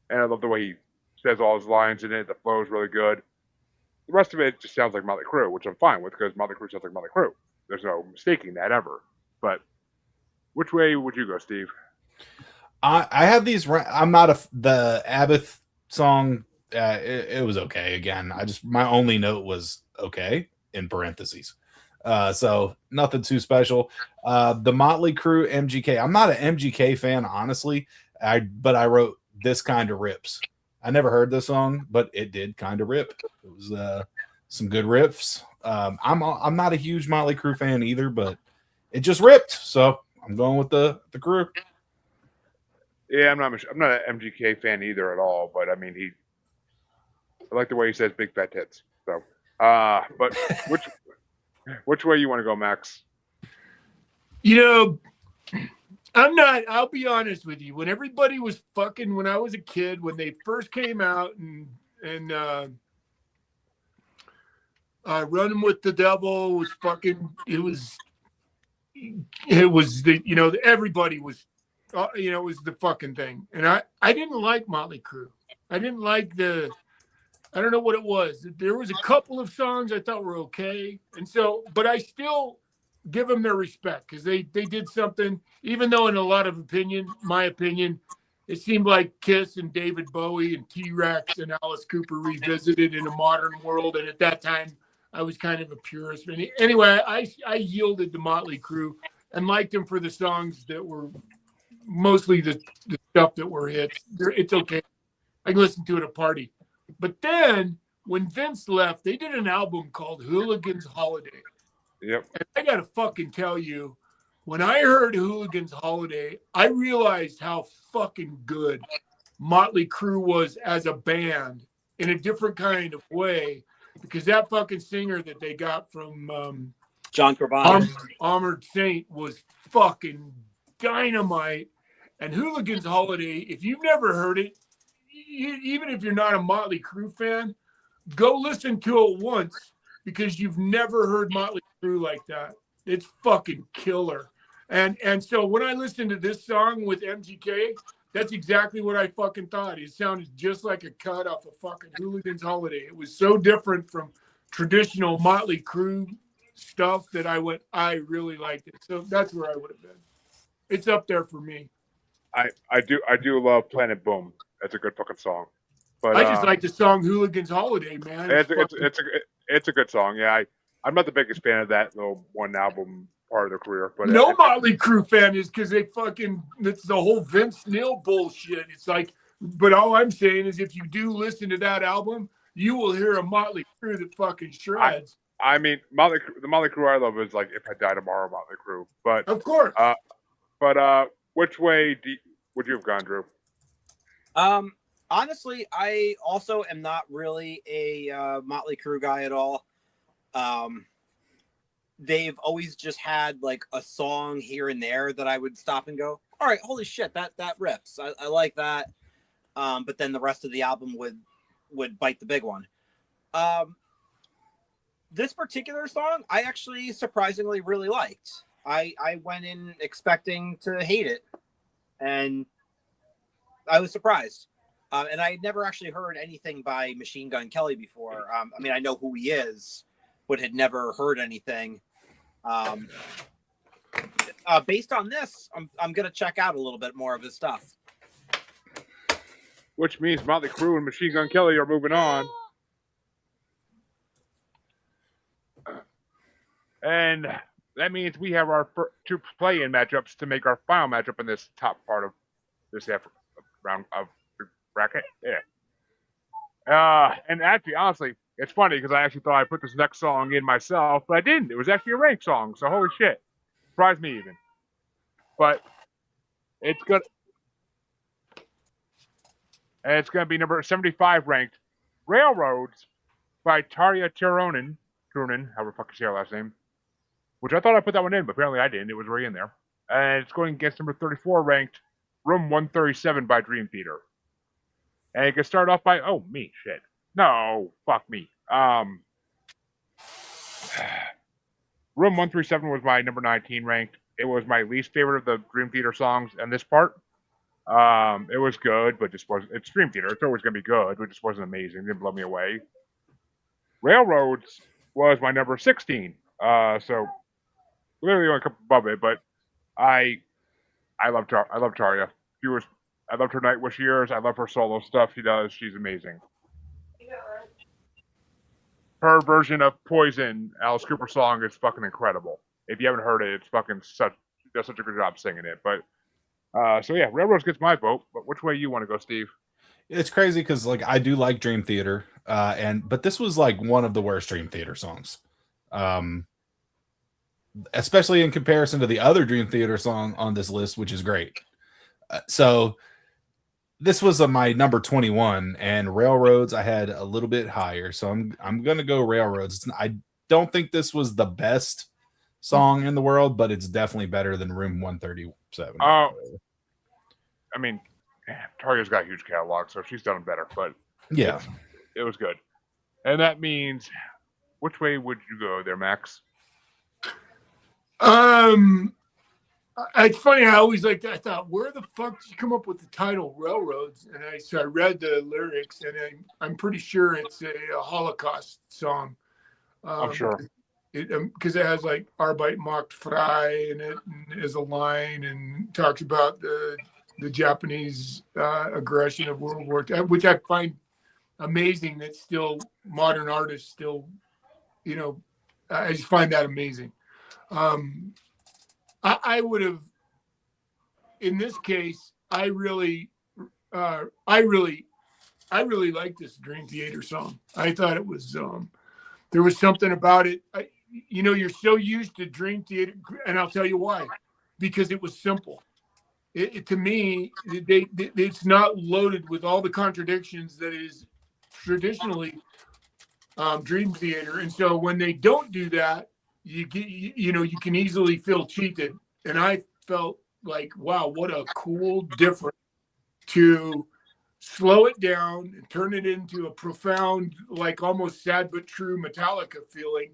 And I love the way he says all his lines in it. The flow is really good. The rest of it just sounds like Motley Crue, which I'm fine with because Motley Crue sounds like Motley Crue. There's no mistaking that ever. But which way would you go, Steve? I have these. I'm not the Abbott song. It was okay. Again, my only note was okay in parentheses. So nothing too special. The Motley Crue MGK. I'm not an MGK fan, honestly. But I wrote This Kind of Rips. I never heard this song, but it did kind of rip. It was some good riffs. I'm not a huge Motley Crue fan either, but it just ripped. So I'm going with the Crue. Yeah, I'm not an MGK fan either at all. But I mean, I like the way he says big fat tits. So, but which way you want to go, Max? I'll be honest with you. When everybody was fucking, when I was a kid, when they first came out and Running with the Devil was fucking, it was everybody was, it was the fucking thing. And I didn't like Motley Crue. I didn't like I don't know what it was. There was a couple of songs I thought were okay. And so, but I still give them their respect because they did something, even though in a lot of my opinion, it seemed like Kiss and David Bowie and T-Rex and Alice Cooper revisited in a modern world. And at that time, I was kind of a purist. Anyway, I yielded to Motley Crue and liked them for the songs that were mostly the stuff that were hits. It's okay. I can listen to it at a party. But then when Vince left, they did an album called Hooligan's Holiday. Yep. And I got to fucking tell you, when I heard Hooligan's Holiday, I realized how fucking good Motley Crue was as a band in a different kind of way, because that fucking singer that they got from John Carbone, Armored Saint, was fucking dynamite. And Hooligan's Holiday, if you've never heard it, even if you're not a Motley Crue fan, go listen to it once because you've never heard Motley Crue like that. It's fucking killer. And so when I listened to this song with MGK, that's exactly what I fucking thought. It sounded just like a cut off a fucking Hooligan's Holiday. It was so different from traditional Motley Crue stuff that I really liked it. So that's where I would have been. It's up there for me. I do love Planet Boom. That's a good fucking song. But I just like the song Hooligan's Holiday, man. It's a good song. Yeah, I'm not the biggest fan of that little one album part of their career, but no Motley Crue fan is because it's the whole Vince Neil bullshit. It's like, but all I'm saying is if you do listen to that album, you will hear a Motley Crue that fucking shreds. I mean, the Motley Crue I love is like If I Die Tomorrow, Motley Crue. But of course. But which way would you have gone, Drew? Honestly, I also am not really a Motley Crue guy at all. They've always just had like a song here and there that I would stop and go, all right, holy shit, that rips. I like that. But then the rest of the album would bite the big one. This particular song, I actually surprisingly really liked. I went in expecting to hate it, and I was surprised. And I had never actually heard anything by Machine Gun Kelly before. I mean, I know who he is, but had never heard anything. Based on this, I'm gonna check out a little bit more of his stuff. Which means Motley Crue and Machine Gun Kelly are moving on. And that means we have our two play-in matchups to make our final matchup in this top part of this round of the bracket. Yeah. And actually, honestly, it's funny because I actually thought I put this next song in myself, but I didn't. It was actually a ranked song, so holy shit. Surprised me even. But it's good. And it's going to be number 75 ranked, Railroads by Tarja Turunen, however the fuck you say her last name. Which I thought I put that one in, but apparently I didn't. It was right in there. And it's going against number 34 ranked, Room 137 by Dream Theater. And it can start off by, shit. No, fuck me. Room 137 was my number 19 ranked. It was my least favorite of the Dream Theater songs and this part. It was good, but it's Dream Theater. It's always going to be good, but it just wasn't amazing. It didn't blow me away. Railroads was my number 16. So literally only a couple above it, but I love Tarja. I loved her Nightwish years. I love her solo stuff she does. She's amazing. Her version of Poison, Alice Cooper song, is fucking incredible. If you haven't heard it, it's fucking she does such a good job singing it. But so yeah, Railroads gets my vote. But which way you want to go, Steve? It's crazy because like I do like Dream Theater, but this was like one of the worst Dream Theater songs. Especially in comparison to the other Dream Theater song on this list, which is great. So this was my number 21, and Railroads I had a little bit higher. So I'm gonna go Railroads. I don't think this was the best song in the world, but it's definitely better than Room 137. I mean, Tarja's got a huge catalog, so she's done better. But yeah, it was good. And that means, which way would you go there, Max? It's funny. I thought, where the fuck did you come up with the title Railroads? And I read the lyrics, and I'm pretty sure it's a Holocaust song. I'm sure. Because it has like Arbeit macht frei in it as a line, and talks about the Japanese aggression of World War II, which I find amazing that still modern artists still, I just find that amazing. I would have, in this case, I really liked this Dream Theater song. I thought it was, there was something about it. You're so used to Dream Theater, and I'll tell you why, because it was simple. To me, it's not loaded with all the contradictions that is traditionally Dream Theater. And so when they don't do that, you can easily feel cheated. And I felt like, wow, what a cool difference to slow it down and turn it into a profound, like almost sad but true Metallica feeling.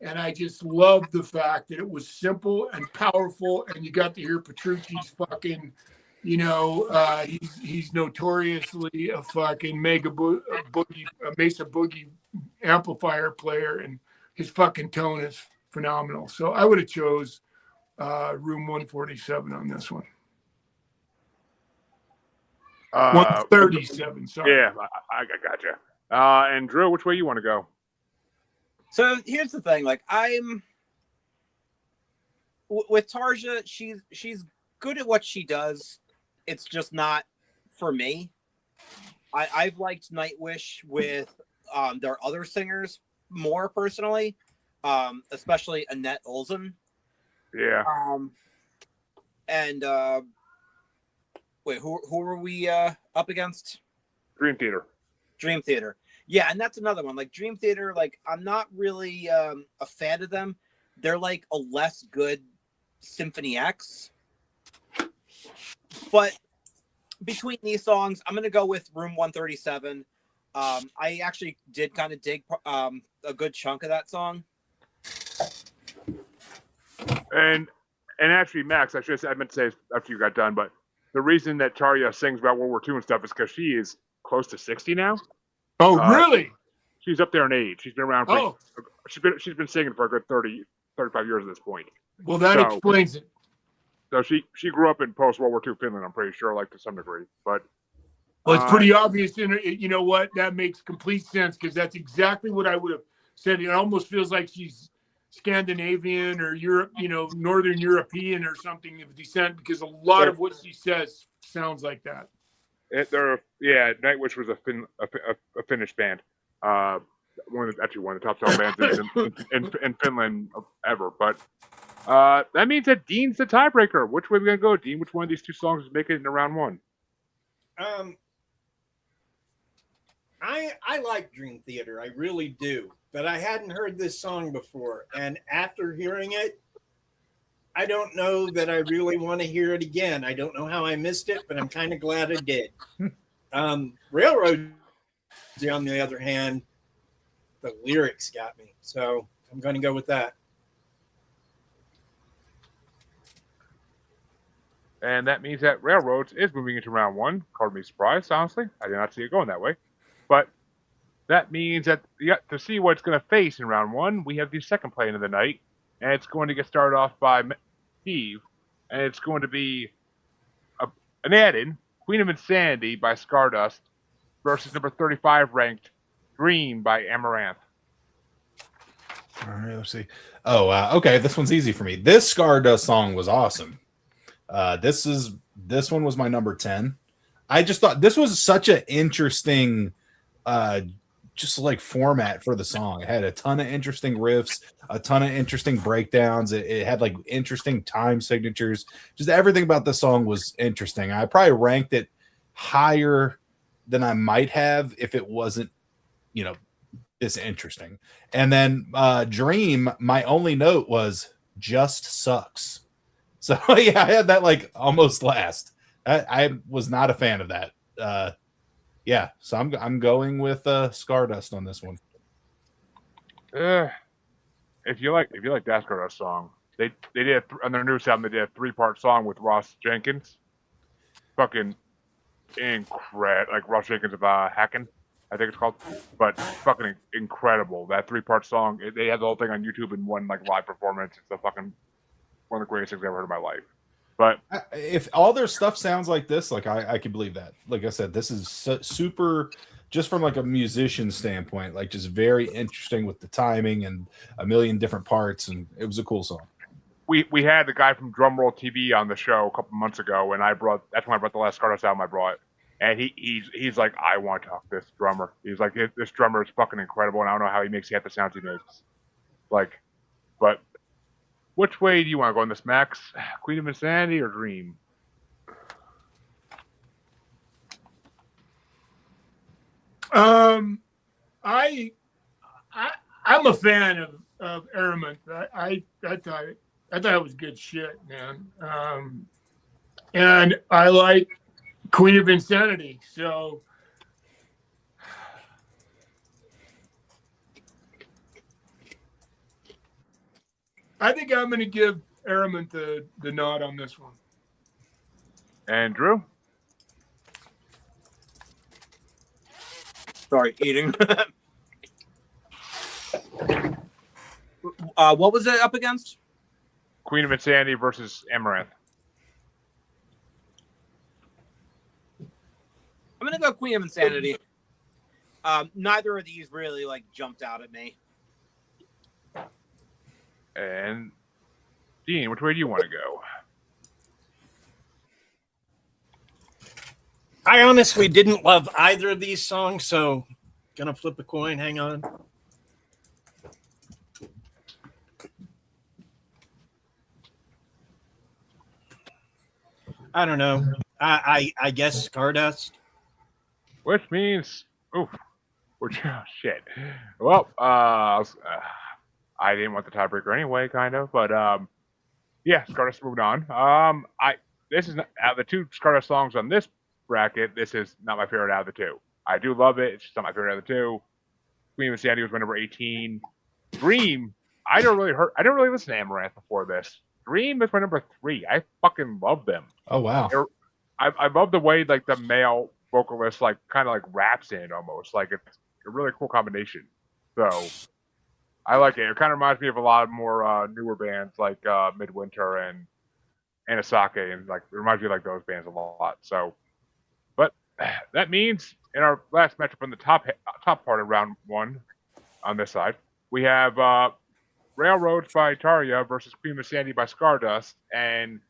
And I just loved the fact that it was simple and powerful, and you got to hear Petrucci's fucking, he's notoriously a fucking Mesa Boogie amplifier player, and his fucking tone is phenomenal. So I would have chose Room 147 on this one. 137, sorry. Yeah, I gotcha. And Drew, which way you want to go? So here's the thing, like with Tarja, she's good at what she does. It's just not for me. I've liked Nightwish with their other singers more personally, especially Annette Olsen. Yeah. And wait, who were we up against? Dream Theater. Dream Theater. Yeah, and that's another one. Like Dream Theater, like I'm not really a fan of them. They're like a less good Symphony X. But between these songs, I'm gonna go with Room 137. I actually did kind of dig a good chunk of that song. And actually, Max, I meant to say after you got done, but the reason that Tarja sings about World War II and stuff is because she is close to 60 now. Oh, really? She's up there in age. She's been around. She's been singing for a good 30, 35 years at this point. Well, that explains it. So she grew up in post-World War II Finland, I'm pretty sure, like to some degree. But it's pretty obvious. And you know what? That makes complete sense because that's exactly what I would have said. It almost feels like she's Scandinavian or Europe, Northern European or something of descent, because a lot of what she says sounds like that. Nightwish was a Finnish band. One of the top selling bands in Finland ever. But that means that Dean's the tiebreaker. Which way are we gonna go, Dean? Which one of these two songs is making it into round one? I like Dream Theater, I really do, but I hadn't heard this song before, and after hearing it, I don't know that I really want to hear it again. I don't know how I missed it, but I'm kind of glad I did. Railroad, on the other hand, the lyrics got me, so I'm going to go with that. And that means that Railroads is moving into round one. Called me surprised, honestly. I did not see it going that way. But that means that to see what it's going to face in round one, we have the second play of the night. And it's going to get started off by Steve. And it's going to be an add-in, Queen of Insanity by Stardust versus number 35 ranked Dream by Amaranth. All right, let's see. Oh, okay. This one's easy for me. This Stardust song was awesome. This one was my number 10. I just thought this was such an interesting just like format for the song. It had a ton of interesting riffs, a ton of interesting breakdowns. It had like interesting time signatures. Just everything about the song was interesting. I probably ranked it higher than I might have if it wasn't, this interesting. And then Dream, my only note was just sucks. So yeah, I had that like almost last. I was not a fan of that. So I'm going with Stardust on this one. If you like that Stardust song, they did on their newest album. They did a 3-part song with Ross Jenkins. Fucking incredible, like Ross Jenkins of Hacking, I think it's called. But fucking incredible, that 3-part song. They had the whole thing on YouTube in one like live performance. It's the fucking one of the greatest things I've ever heard in my life. But if all their stuff sounds like this, like I can believe that. Like I said, this is super, just from like a musician standpoint, like just very interesting with the timing and a million different parts, and it was a cool song. We had the guy from Drumroll TV on the show a couple months ago, and that's when I brought the last Stardust album I brought, and he's like, I want to talk to this drummer. He's like, this drummer is fucking incredible, and I don't know how he makes half the sounds he makes. Like, but. Which way do you want to go on this, Max? Queen of Insanity or Dream? I'm a fan of Aramint. I thought it was good shit, man. And I like Queen of Insanity. So I think I'm going to give Aramint the nod on this one. And Drew? Sorry, eating. What was it up against? Queen of Insanity versus Amaranth. I'm gonna go Queen of Insanity. Neither of these really like jumped out at me. And Dean, which way do you want to go? I honestly didn't love either of these songs, so gonna flip a coin. Hang on. I don't know. I guess Stardust. Which means, oof, which oh, shit. Well, I didn't want the tiebreaker anyway, kind of, but yeah, Stardust moved on. This is not, out of the two Stardust songs on this bracket. This is not my favorite out of the two. I do love it. It's just not my favorite out of the two. Queen of Insanity was my number 18. Dream, I don't really listen to Amaranth before this. Dream is my number 3. I fucking love them. Oh wow. I love the way like the male vocalist like kind of like raps in it almost. Like it's a really cool combination. So I like it. It kind of reminds me of a lot more newer bands like Midwinter and Asake, and like it reminds me of like those bands a lot. So, but that means in our last matchup on the top part of round 1 on this side, we have Railroads by Tarja versus Queen of Sandy by Stardust, and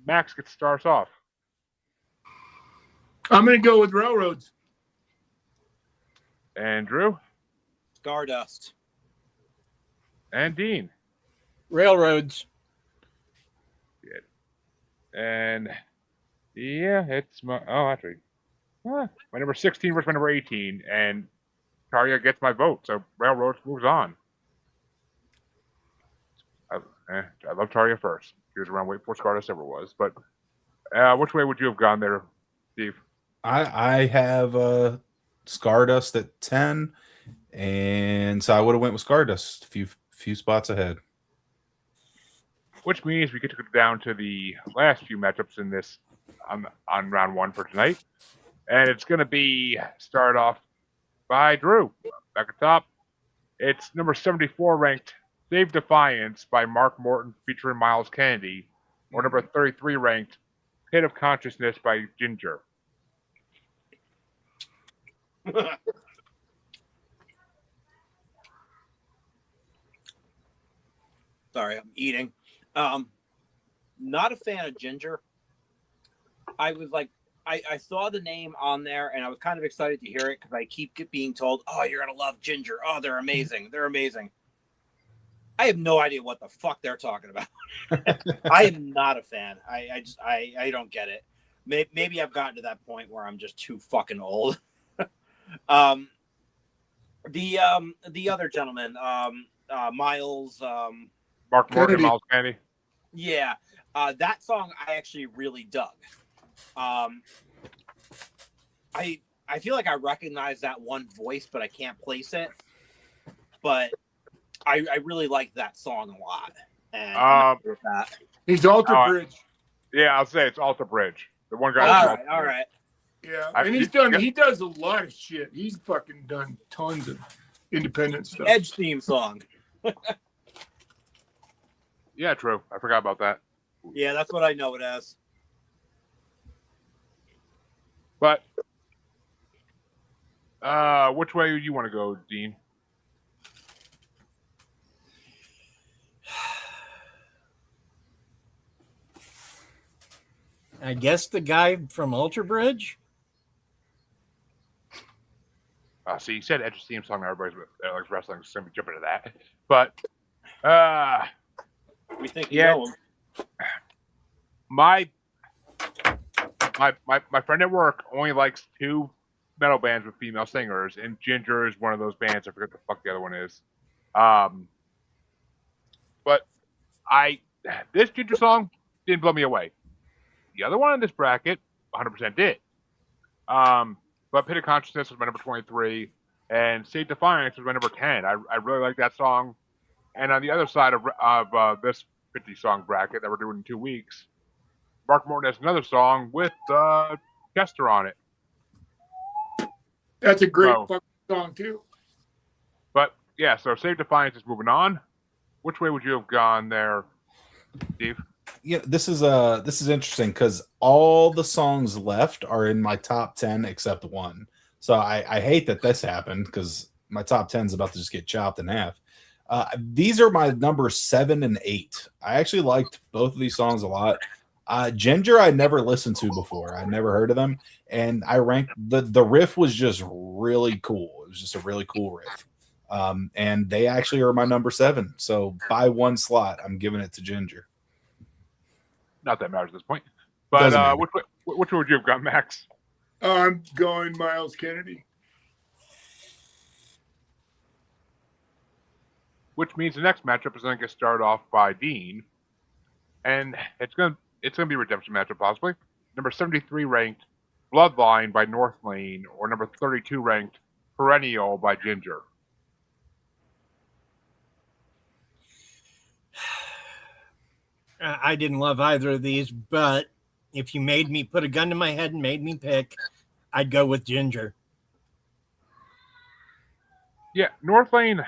Max gets to start us off. I'm going to go with Railroads. And Drew? Stardust. And Dean? Railroads. Good. And yeah, it's my actually my number 16 versus my number 18, and Tarja gets my vote, so Railroads moves on. I love Tarja first. She was around way before Stardust ever was, but which way would you have gone there, Steve? I have Stardust at 10, and so I would have went with Stardust a few spots ahead. Which means we get to go down to the last few matchups in this on round 1 for tonight, and it's going to be started off by Drew back at top. It's number 74 ranked Save Defiance by Mark Morton featuring Miles Kennedy, or number 33 ranked Pit of Consciousness by Ginger. Sorry, I'm eating. Not a fan of Ginger. I was like, I saw the name on there and I was kind of excited to hear it because I keep being told, oh, you're going to love Ginger. Oh, they're amazing. They're amazing. I have no idea what the fuck they're talking about. I am not a fan. I don't get it. Maybe I've gotten to that point where I'm just too fucking old. The other gentleman, Miles, Mark Morton and Miles Kennedy. Yeah, that song I actually really dug. I feel like I recognize that one voice, but I can't place it. But I really like that song a lot. And I'm with that. He's Alter Bridge. Yeah, I'll say it's Alter Bridge. The one guy. All right. Yeah, and he does a lot of shit. He's fucking done tons of independent stuff. Edge theme song. Yeah, true. I forgot about that. Yeah, that's what I know it as. But which way do you want to go, Dean? I guess the guy from Alter Bridge. See, you said Edge's theme song. Everybody's likes wrestling, so I'm jumping to that. But we think you know him. My friend at work only likes 2 metal bands with female singers, and Ginger is one of those bands. I forget the fuck the other one is. But this Ginger song didn't blow me away. The other one in this bracket 100% did. But Pit of Consciousness was my number 23, and Save Defiance was my number 10. I really like that song. And on the other side of this 50 song bracket that we're doing in 2 weeks, Mark Morton has another song with Chester on it. That's a great So- fucking song too. But yeah, so Save Defiance is moving on. Which way would you have gone there, Steve? Yeah, this is interesting because all the songs left are in my top 10 except one. So I hate that this happened because my top 10 is about to just get chopped in half. These are my number 7 and 8. I actually liked both of these songs a lot. Ginger I never listened to before. I never heard of them, and I ranked the riff was just really cool. It was just a really cool riff. And they actually are my number 7. So by one slot, I'm giving it to Ginger. Not that matters at this point. But Doesn't matter. which way would you have gone, Max? I'm going Miles Kennedy. Which means the next matchup is going to get started off by Dean, and it's going to be a redemption matchup possibly. Number 73 ranked Bloodline by North Lane, or number 32 ranked Perennial by Ginger. I didn't love either of these, but if you made me put a gun to my head and made me pick, I'd go with Ginger. Yeah, North Lane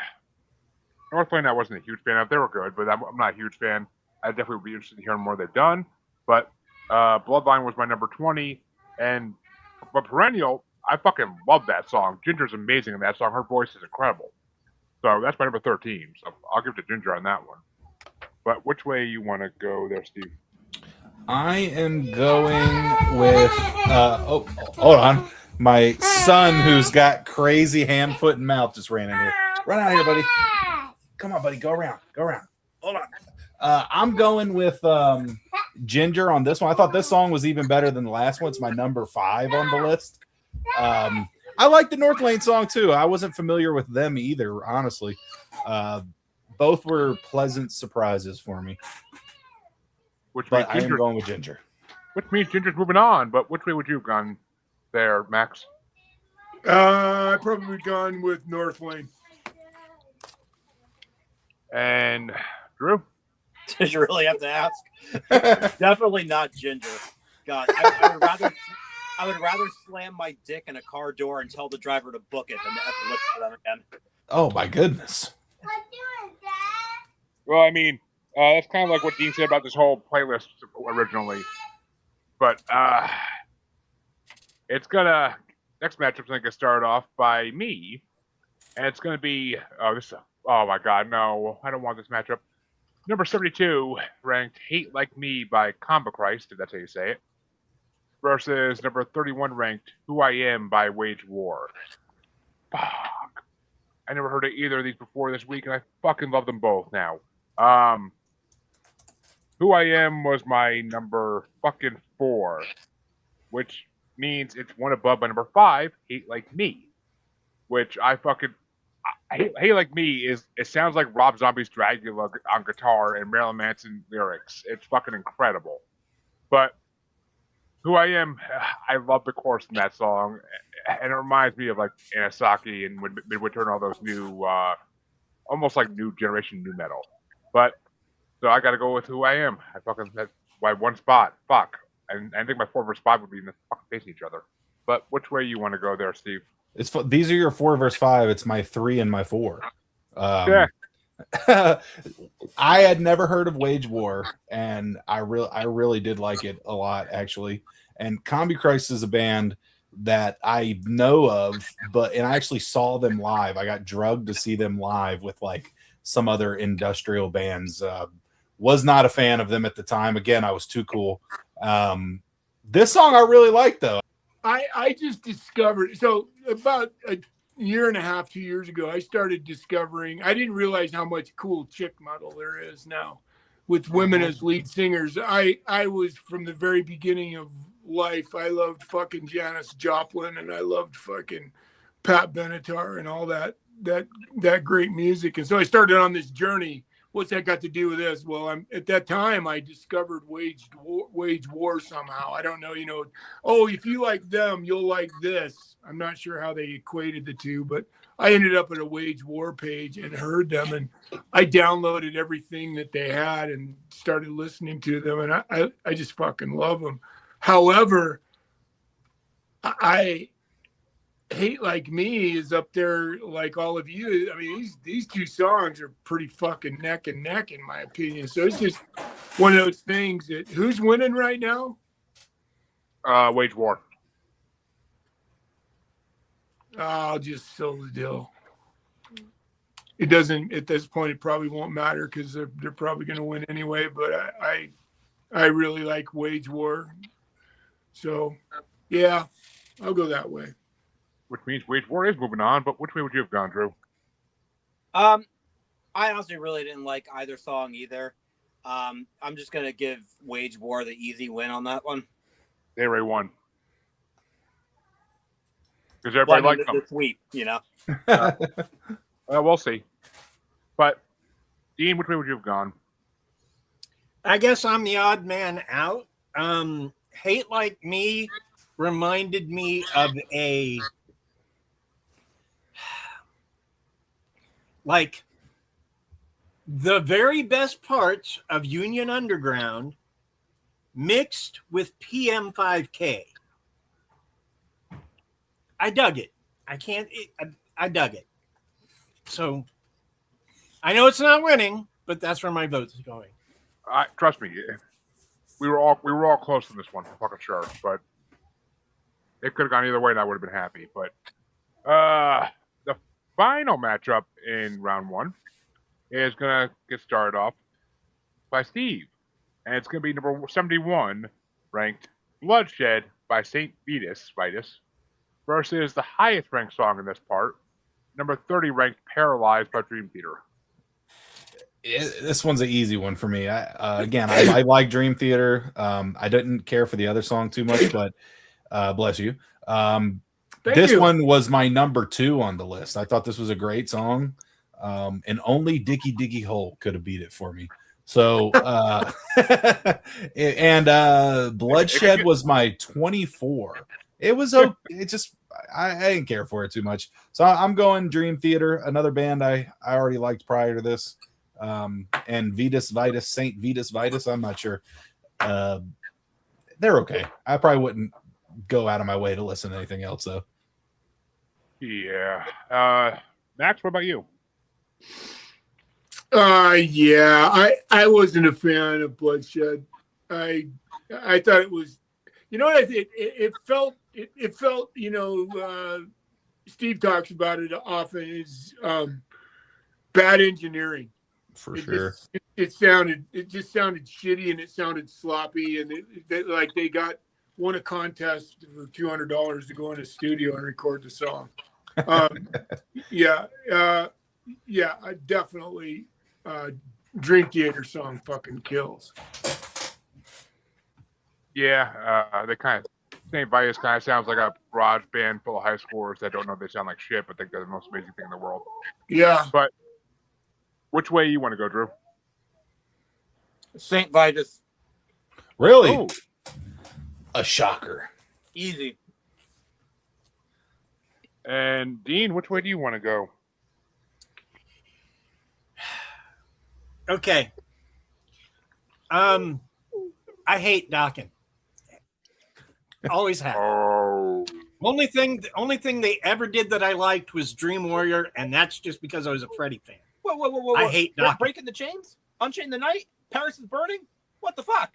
I wasn't a huge fan of. They were good, but I'm not a huge fan. I definitely would be interested in hearing more they've done. But Bloodline was my number 20, but Perennial, I fucking love that song. Ginger's amazing in that song. Her voice is incredible. So that's my number 13. So I'll give it to Ginger on that one. But which way you want to go there, Steve? I am going with hold on. My son, who's got crazy hand, foot, and mouth, just ran in here. Run out here, buddy. Come on, buddy. Go around. Hold on. I'm going with Ginger on this one. I thought this song was even better than the last one. It's my number 5 on the list. I like the North Lane song too. I wasn't familiar with them either, honestly. Both were pleasant surprises for me. But I am going with Ginger. Which means Ginger's moving on. But which way would you have gone there, Max? I probably gone with North Lane. And Drew? Did you really have to ask? Definitely not Ginger. God, I would rather slam my dick in a car door and tell the driver to book it than to have to look for them again. Oh my goodness. Well, I mean, that's kind of like what Dean said about this whole playlist originally. But next matchup's gonna get started off by me, and it's gonna be oh my god, no, I don't want this matchup. Number 72 ranked Hate Like Me by Combo Christ, if that's how you say it, versus number 31 ranked Who I Am by Wage War. Fuck. I never heard of either of these before this week, and I fucking love them both now. Who I Am was my number fucking 4, which means it's one above my number 5, Hate Like Me, which I Hate Like Me it sounds like Rob Zombie's Dracula on guitar and Marilyn Manson lyrics. It's fucking incredible. But Who I Am, I love the chorus in that song, and it reminds me of like Anisaki and Midwinter and all those new, almost like new generation new metal. But so I got to go with Who I Am. That's by one spot. Fuck. And I think my 4 versus 5 would be fucking facing each other. But which way you want to go there, Steve? These are your 4 versus 5. It's my 3 and my 4. Yeah. I had never heard of Wage War, and I really did like it a lot, actually. And Combi Christ is a band that I know of, and I actually saw them live. I got drugged to see them live with like some other industrial bands. Was not a fan of them at the time. Again, I was too cool. This song I really like, though. I just discovered, so about a year and a half, 2 years ago, I started discovering, I didn't realize how much cool chick metal there is now with women as lead singers. I was, from the very beginning of life, I loved fucking Janis Joplin, and I loved fucking Pat Benatar and all that great music. And so I started on this journey what's that got to do with this? Well, at that time I discovered wage war somehow. I don't know, oh, if you like them, you'll like this. I'm not sure how they equated the two, but I ended up at a wage war page and heard them, and I downloaded everything that they had and started listening to them, and I just fucking love them. However, I Hate Like Me is up there like all of you. I mean, these two songs are pretty fucking neck and neck in my opinion. So it's just one of those things that who's winning right now? Wage War. I'll just seal the deal. It doesn't at this point. It probably won't matter because they're probably going to win anyway. But I really like Wage War. So yeah, I'll go that way. Which means Wage War is moving on, but which way would you have gone, Drew? I honestly really didn't like either song either. I'm just gonna give Wage War the easy win on that one. They already won. Because everybody liked them. The sweep, We'll see. But, Dean, which way would you have gone? I guess I'm the odd man out. Hate Like Me reminded me of the very best parts of Union Underground mixed with PM5K. I dug it. I dug it. So I know it's not winning, but that's where my vote's going. Trust me, we were all close to this one, for fucking sure. But it could have gone either way, and I would have been happy. But the final matchup in round one is gonna get started off by Steve, and it's gonna be number 71 ranked "Bloodshed" by Saint Vitus versus the highest ranked song in this part, number 30 ranked "Paralyzed" by Dream Theater. This one's an easy one for me. I like Dream Theater. I didn't care for the other song too much, but bless you. This one was my number 2 on the list. I thought this was a great song, and only Dicky Dicky Hole could have beat it for me. So, and Bloodshed was my 24. It was okay. It just I didn't care for it too much. So I'm going Dream Theater, another band I already liked prior to this. And Saint Vitus Vitus, I'm not sure. They're okay. I probably wouldn't go out of my way to listen to anything else though. Yeah. Max, what about you? Yeah, I wasn't a fan of Bloodshed. I thought it was, what I think it felt, Steve talks about it often, is bad engineering. For sure. It just sounded shitty, and it sounded sloppy, and they won a contest for $200 to go in a studio and record the song. I definitely Dream Theater song fucking kills. Yeah, they kind of St. Vitus kind of sounds like a garage band full of high schoolers that don't know they sound like shit, but think they're the most amazing thing in the world. Yeah. But which way you want to go, Drew? St. Vitus. Really? Oh. A shocker. Easy. And Dean, which way do you want to go? Okay. I hate Dokken. Always have. Oh. Only thing they ever did that I liked was Dream Warrior, and that's just because I was a Freddie fan. Whoa. I hate Dokken. Breaking the Chains? Unchain the Night? Paris is Burning? What the fuck?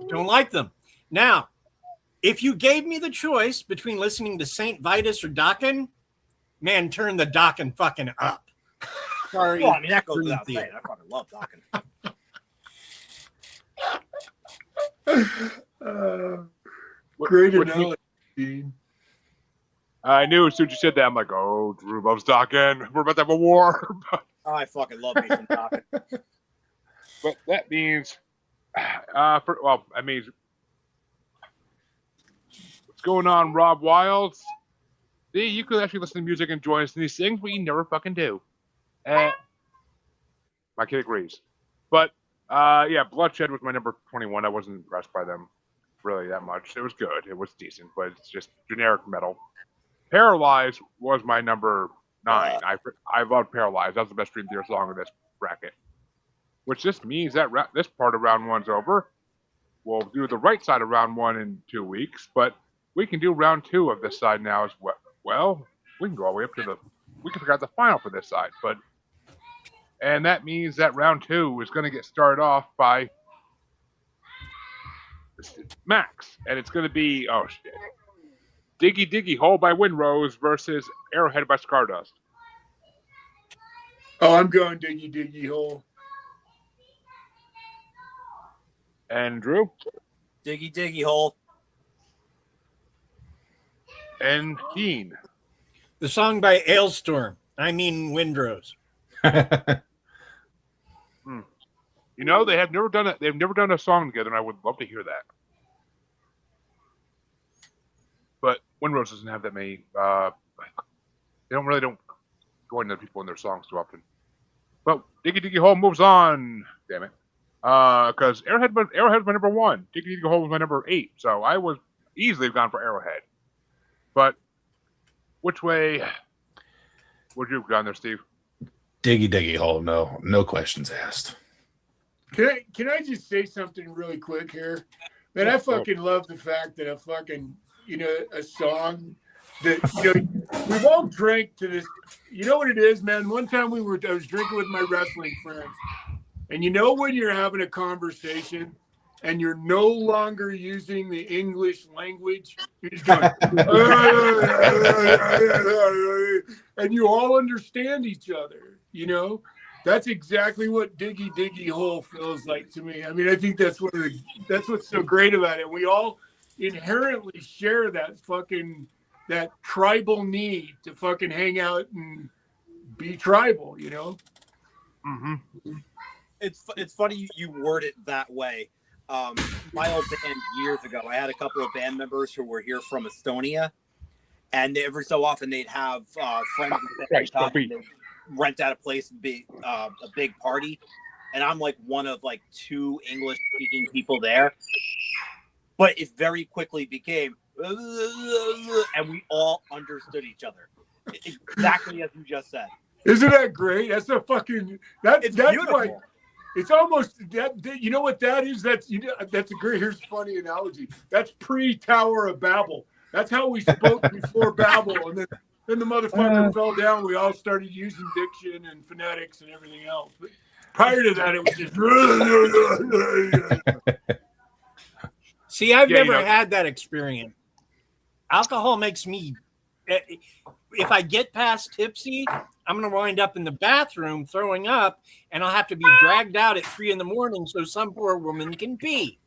Don't like them. Now, if you gave me the choice between listening to St. Vitus or Dokken, man, turn the Dokken fucking up. Sorry. Well, I mean, that goes without saying. I fucking love Dokken. Great analogy, Dean. I knew as soon as you said that, I'm like, oh, Drew loves Dokken. We're about to have a war. I fucking love me some Dokken. But that means, what's going on, Rob Wilds? See, you could actually listen to music and join us in these things, but you never fucking do. My kid agrees. But yeah, Bloodshed was my number 21. I wasn't impressed by them really that much. It was good. It was decent, but it's just generic metal. Paralyzed was my number 9. I love Paralyzed. That was the best Dream Theater song in this bracket. Which just means that this part of round 1's over. We'll do the right side of round 1 in 2 weeks, but we can do round 2 of this side now as well. Well, we can go all the way up to we can figure out the final for this side, and that means that round 2 is going to get started off by Max, and it's going to be Diggy Diggy Hole by Windrose versus Arrowhead by Scardust. Oh, I'm going Diggy Diggy Hole. And Drew? Diggy Diggy Hole. And Keen. The song by Ailstorm. I mean Windrose. You know, they've never done a song together, and I would love to hear that. But Windrose doesn't have that many. They don't join other people in their songs too often. But Diggy Diggy Hole moves on. Damn it. Because Arrowhead was my number 1. Diggy Diggy Hole was my number 8. So I was easily gone for Arrowhead. But which way would you have gone there, Steve? Diggy Diggy Hole. No questions asked. Can I just say something really quick here? Man, I fucking love the fact that a song that we've all drank to this. You know what it is, man? One time I was drinking with my wrestling friends, and when you're having a conversation and you're no longer using the English language, you're just going, and you all understand each other, That's exactly what Diggy Diggy Hole feels like to me. I mean, I think that's what's so great about it. We all inherently share that tribal need to fucking hang out and be tribal, Mm-hmm. It's funny you word it that way. My old band years ago, I had a couple of band members who were here from Estonia, and every so often they'd have friends that they'd rent out a place and be a big party, and I'm like one of like 2 English speaking people there, but it very quickly became and we all understood each other exactly as you just said. Isn't that great? That's a fucking that's beautiful. Why it's almost that. You know what that is? That's a great. Here's a funny analogy. That's pre-Tower of Babel. That's how we spoke before Babel, and then the motherfucker fell down. We all started using diction and phonetics and everything else. But prior to that, it was just. See, I've never had that experience. Alcohol makes me. If I get past tipsy, I'm going to wind up in the bathroom throwing up, and I'll have to be dragged out at 3 a.m. so some poor woman can pee.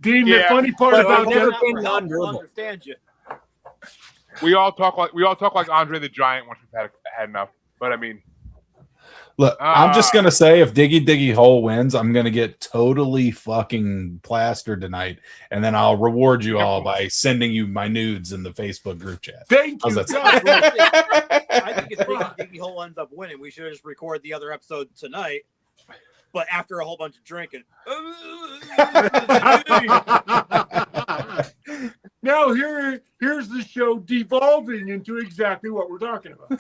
Dean, the funny part about that, I understand you. We all talk like Andre the Giant once we've had enough. But I mean, look, I'm just gonna say if Diggy Diggy Hole wins, I'm gonna get totally fucking plastered tonight, and then I'll reward you all by sending you my nudes in the Facebook group chat. Thank you. I think if Diggy Hole ends up winning, we should just record the other episode tonight. But after a whole bunch of drinking. Now here's the show devolving into exactly what we're talking about.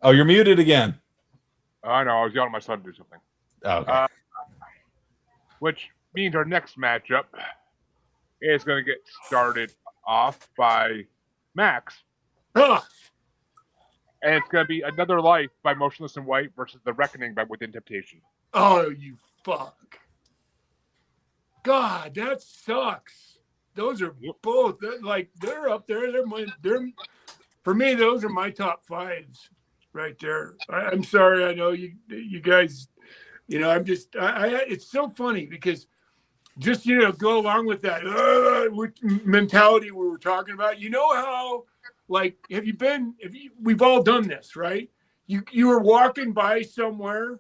Oh, you're muted again. I know. I was yelling at my son to do something. Oh, okay. Which means our next matchup is going to get started off by Max. Huh. And it's going to be Another Life by Motionless in White versus The Reckoning by Within Temptation. Oh, you fuck. God, that sucks. Those are both they're up there. They're for me, those are my top 5s right there. I'm sorry. I know you guys, it's so funny because just, go along with that mentality we were talking about. You know how, we've all done this, right? You were walking by somewhere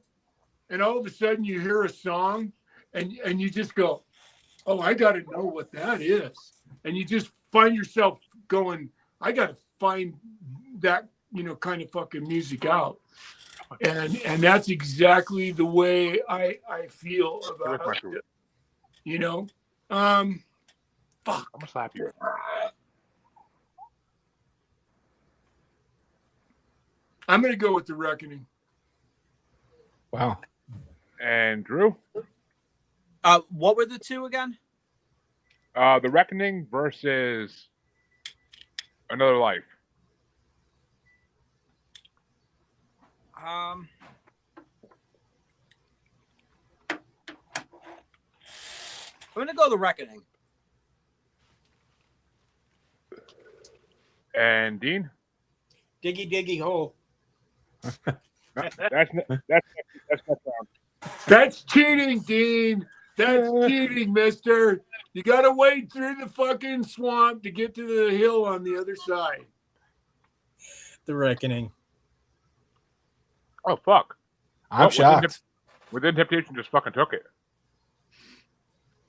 and all of a sudden you hear a song and you just go, oh, I got to know what that is. And you just find yourself going, I got to find that, kind of fucking music out. And that's exactly the way I feel about it. Fuck. I'm gonna slap you. I'm going to go with The Reckoning. Wow. And Drew? What were the two again? The Reckoning versus Another Life. I'm gonna go The Reckoning. And Dean? Diggy diggy hole. That's not wrong. That's cheating, Dean. That's cheating, mister. You got to wade through the fucking swamp to get to the hill on the other side. The Reckoning. Oh, fuck. I'm shocked. Within Temptation just fucking took it.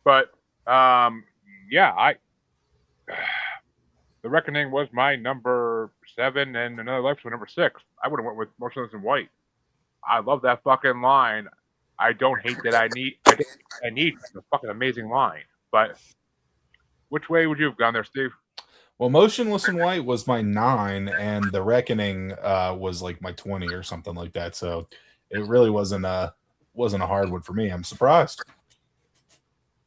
But, yeah, The Reckoning was my number 7, and Another Life was number 6. I would have went with Motionless in White. I love that fucking line. I don't hate that I need. I need a fucking amazing line. But which way would you have gone there, Steve? Well, Motionless in White was my 9, and The Reckoning was like my 20 or something like that. So it really wasn't a hard one for me. I'm surprised.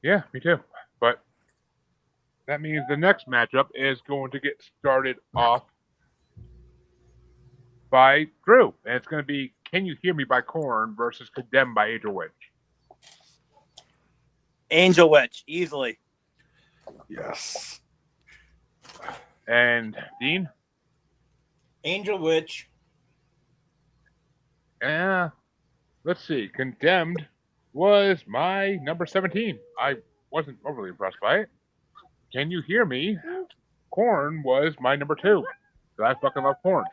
Yeah, me too. But that means the next matchup is going to get started off by Drew, and it's going to be "Can You Hear Me" by Korn versus "Condemned" by Angel Witch. Angel Witch, easily. Yes. And Dean? Angel Witch. Yeah. Let's see. "Condemned" was my number 17. I wasn't overly impressed by it. "Can You Hear Me?" Korn was my number 2. So I fucking love Korn.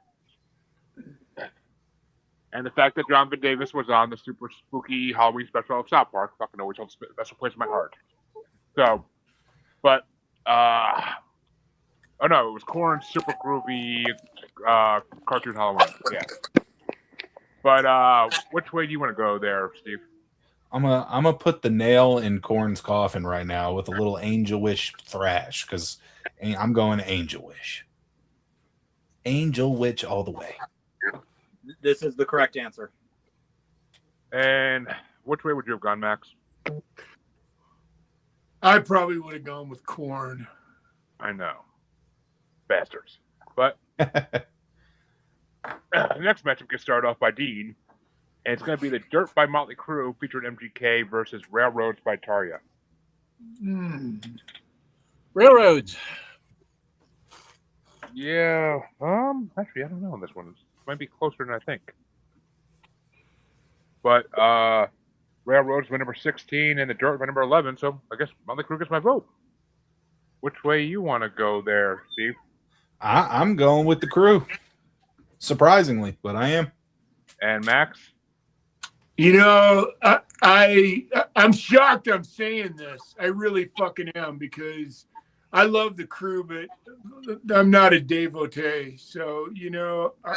And the fact that John Vin Davis was on the super spooky Halloween special of South Park fucking always holds a special place in my heart. So, but, oh no, it was Korn's super groovy cartoon Halloween. Yeah. But which way do you want to go there, Steve? I'm gonna put the nail in Korn's coffin right now with a little Angel Wish thrash because I'm going Angel Wish. Angel Witch all the way. This is the correct answer. And which way would you have gone, Max? I probably would have gone with Korn. I know. Bastards. But the next matchup gets started off by Dean, and it's going to be The Dirt by Motley Crue featuring MGK versus Railroads by Tarja. Railroads. Yeah. Actually, I don't know on this one. It might be closer than I think. But Railroads my number 16 and The Dirt my number 11, so I guess Motley Crue gets my vote. Which way you want to go there, Steve? I'm going with The Crew. Surprisingly, but I am. And Max? I'm shocked I'm saying this. I really fucking am because I love The Crew, but I'm not a devotee. So, I'm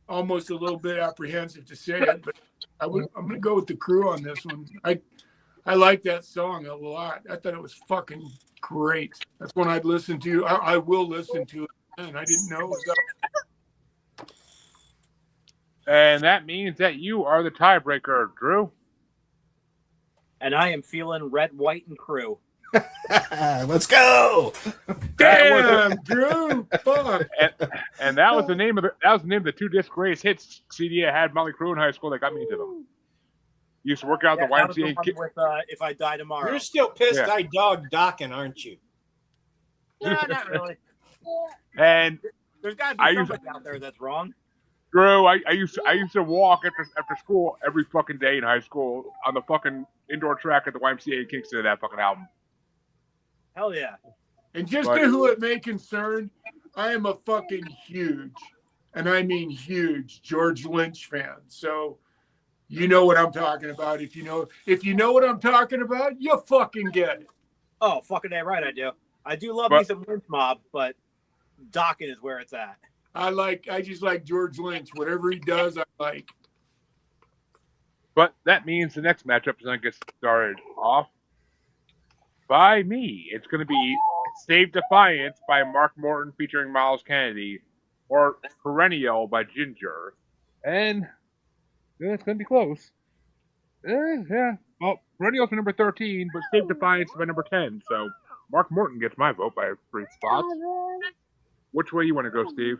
almost a little bit apprehensive to say it, but I'm going to go with The Crew on this one. I like that song a lot. I thought it was fucking great. That's one I'd listen to. I will listen to it. And I didn't know it was up. And that means that you are the tiebreaker, Drew. And I am feeling Red, White, and Crew. Let's go. Damn, Drew. Fuck. And that was the name of the 2-disc greatest hits CD I had Motley Crue in high school that got me into them. Used to work out the YMCA. With, If I Die Tomorrow. You're still pissed I dogged Dockin', aren't you? No, not really. And there's got to be somebody out there that's wrong. Drew, I used to walk after school every fucking day in high school on the fucking indoor track at the YMCA in Kingston to that fucking album. Hell yeah. And just to who it may concern, I am a fucking huge, and I mean huge, George Lynch fan. So you know what I'm talking about. If you know what I'm talking about, you fucking get it. Oh, fucking A right, I do. I do love But- me some Lynch Mob, but Dokken is where it's at. I just like George Lynch. Whatever he does, I like. But that means the next matchup is going to get started off by me. It's going to be Save Defiance by Mark Morton featuring Miles Kennedy, or Perennial by Ginger. And it's going to be close. Yeah. Well, Perennial's for number 13, but Save Defiance is by number 10. So Mark Morton gets my vote by 3 spots. Which way you want to go, Steve?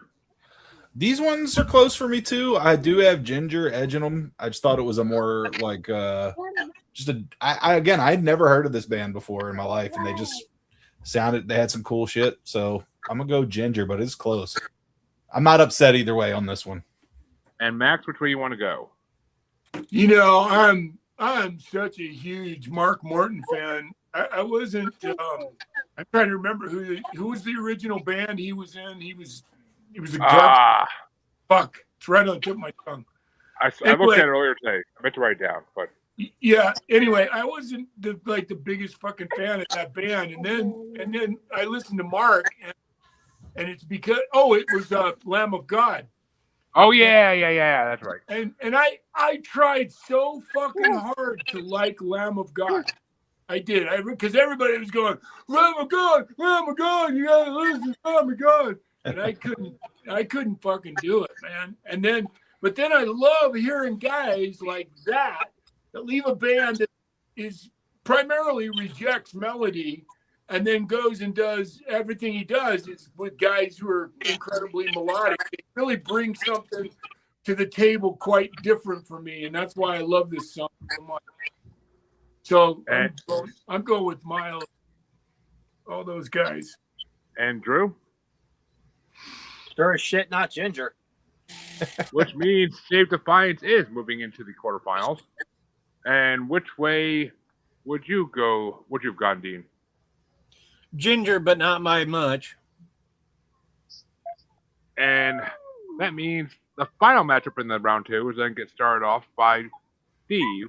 These ones are close for me too. I do have Ginger edging them. I just thought it was a more like again, I'd never heard of this band before in my life, and they just they had some cool shit. So I'm gonna go Ginger, but it's close. I'm not upset either way on this one. And Max, which way you want to go? You know, I'm such a huge Mark Morton fan. I wasn't. I'm trying to remember who was the original band he was in. He was a garbage. Fuck, it's right on the tip of my tongue. I looked at it earlier today. I meant to write it down, but yeah. Anyway, I wasn't the biggest fucking fan of that band, and then I listened to Mark, and it's because it was Lamb of God. oh yeah, that's right. And I tried so fucking hard to like Lamb of God. I did. Because everybody was going, Lamb of God, you gotta listen to Lamb of God. And I couldn't fucking do it, man. But then I love hearing guys like that leave a band that is primarily rejects melody and then goes and does everything he does is with guys who are incredibly melodic. They really bring something to the table quite different for me, and that's why I love this song so much. So I'm going with Miles, all those guys. And Drew? Sure as shit, not Ginger. Which means Save Defiance is moving into the quarterfinals. And which way would you go? Would you have gone, Dean? Ginger, but not by much. And that means the final matchup in the round 2 is then get started off by Steve.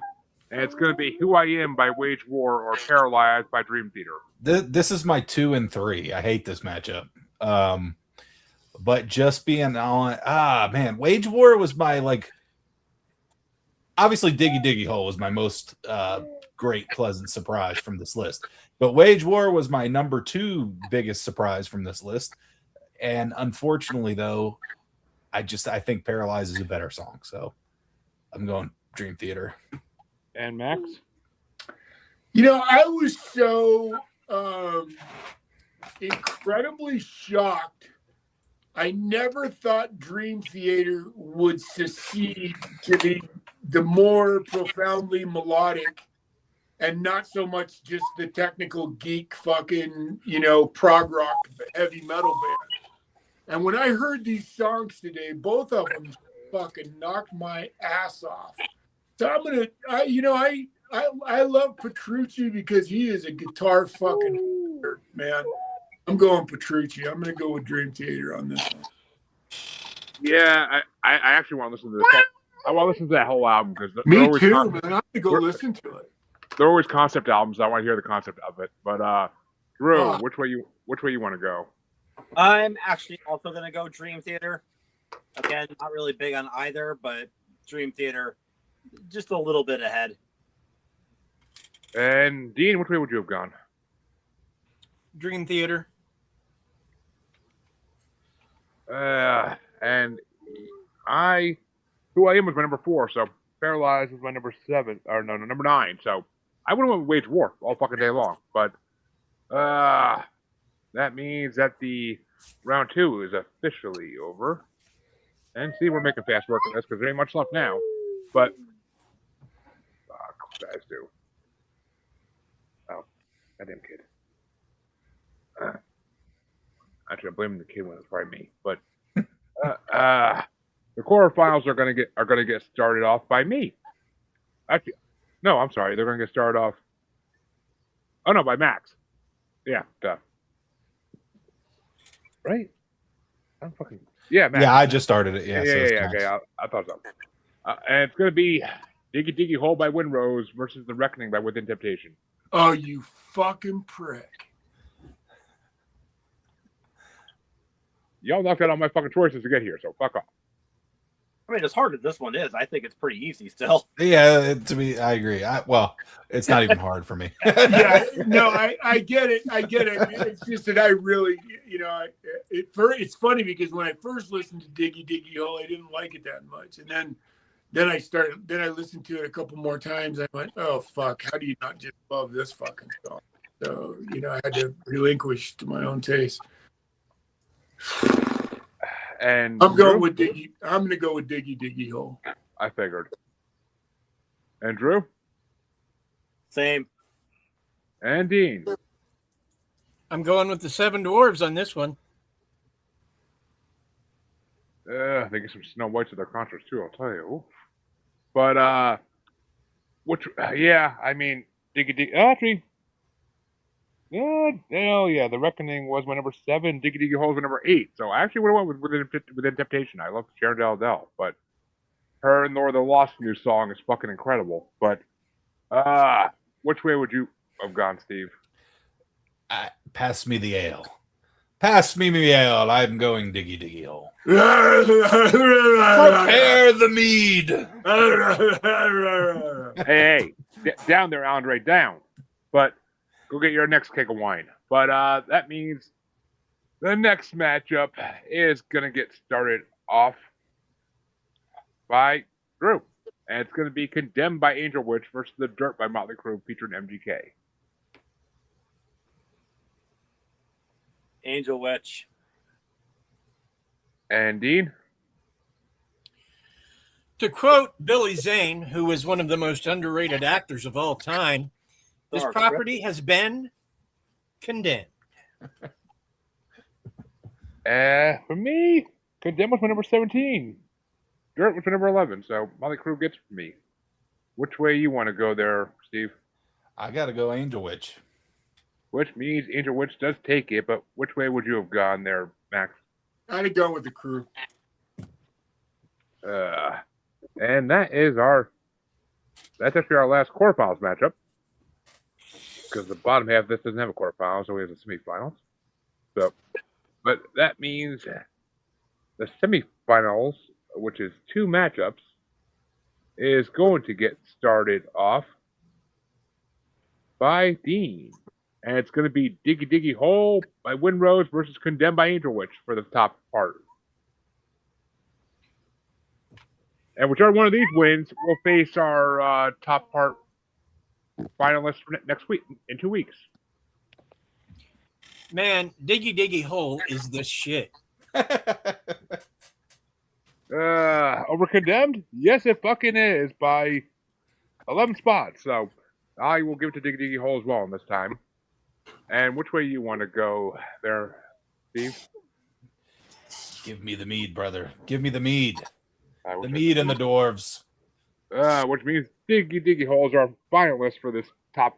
And it's going to be Who I Am by Wage War or Paralyzed by Dream Theater. This is my 2 and 3. I hate this matchup. But just being on, man, Wage War was my obviously Diggy Diggy Hole was my most great pleasant surprise from this list. But Wage War was my number 2 biggest surprise from this list. And unfortunately, though, I think Paralyze is a better song. So I'm going Dream Theater. And Max? You know, I was so incredibly shocked. I never thought Dream Theater would succeed to be the more profoundly melodic and not so much just the technical geek fucking, prog rock heavy metal band. And when I heard these songs today, both of them fucking knocked my ass off. So I love Petrucci because he is a guitar fucking nerd, man. I'm going Petrucci. I'm going to go with Dream Theater on this one. Yeah, I actually want to listen to this. I want to listen to that whole album because Me too, man. I'm going to go listen to it. They're always concept albums. I want to hear the concept of it. But Drew, which way you want to go? I'm actually also going to go Dream Theater. Again, not really big on either, but Dream Theater just a little bit ahead. And Dean, which way would you have gone? Dream Theater. And Who I Am was my number 4, so Paralyzed was my number 7, or no, number 9. So I would have went with Wage War all fucking day long. But that means that the round 2 is officially over. And see, we're making fast work of this because there ain't much left now. But guys do. Oh, goddamn kid. Actually, I'm blaming the kid when it's probably me. But the quarterfinals are gonna get started off by me. Actually, no, I'm sorry. They're gonna get started off. Oh no, by Max. Yeah, duh. Right? I'm fucking Max. Yeah, I just started it. Yeah, Okay, I thought so. And it's gonna be Diggy Diggy Hole by Windrose versus The Reckoning by Within Temptation. Oh, you fucking prick. Y'all knocked out all my fucking choices to get here, so fuck off. I mean, as hard as this one is, I think it's pretty easy still. Yeah, to me, I agree. Well, it's not even hard for me. Yeah, no, I get it. I get it. It's just that I really, it's funny because when I first listened to Diggy Diggy Hole, I didn't like it that much, and then I listened to it a couple more times. I went, oh fuck, how do you not just love this fucking song? So I had to relinquish to my own taste. And I'm going with Diggy. I'm going to go with Diggy Diggy Hole. I figured. And Drew? Same. And Dean? I'm going with the Seven Dwarves on this one. They get some Snow Whites at their concerts too, I'll tell you. Oof. But I mean, Diggy Diggy. Actually, yeah, The Reckoning was my number 7. Diggy Diggy Hole was my number 8. So I actually would have went with Within Temptation. I love Sharon Del Del, but her Nor the Lost new song is fucking incredible. But which way would you have gone, Steve? Pass me the ale. Pass me the ale. I'm going Diggy Diggy Hole. Prepare the mead. Hey, down there, Andre, down. But go get your next keg of wine. But that means the next matchup is going to get started off by Drew. And it's going to be Condemned by Angel Witch versus The Dirt by Motley Crue featuring MGK. Angel Witch. And Dean? To quote Billy Zane, who is one of the most underrated actors of all time, this property has been condemned. For me, Condemned was my number 17. Dirt was my number 11, so Motley Crue gets for me. Which way you want to go there, Steve? I got to go Angel Witch. Which means Angel Witch does take it, but which way would you have gone there, Max? I'd have gone with the Crew. And that's actually our last quarterfinals matchup. Because the bottom half of this doesn't have a quarterfinals, so we have the semifinals. So, but that means the semifinals, which is 2 matchups, is going to get started off by Dean. And it's going to be Diggy Diggy Hole by Windrose versus Condemned by Angel Witch for the top part. And whichever one of these wins will face our top part finalists for next week, in 2 weeks. Man, Diggy Diggy Hole is the shit. Over Condemned? Yes, it fucking is by 11 spots. So I will give it to Diggy Diggy Hole as well this time. And which way you want to go there, Steve? Give me the mead, brother. Give me the mead. The Which mead and the dwarves. Which means Diggy Diggy Hole is our finalist for this half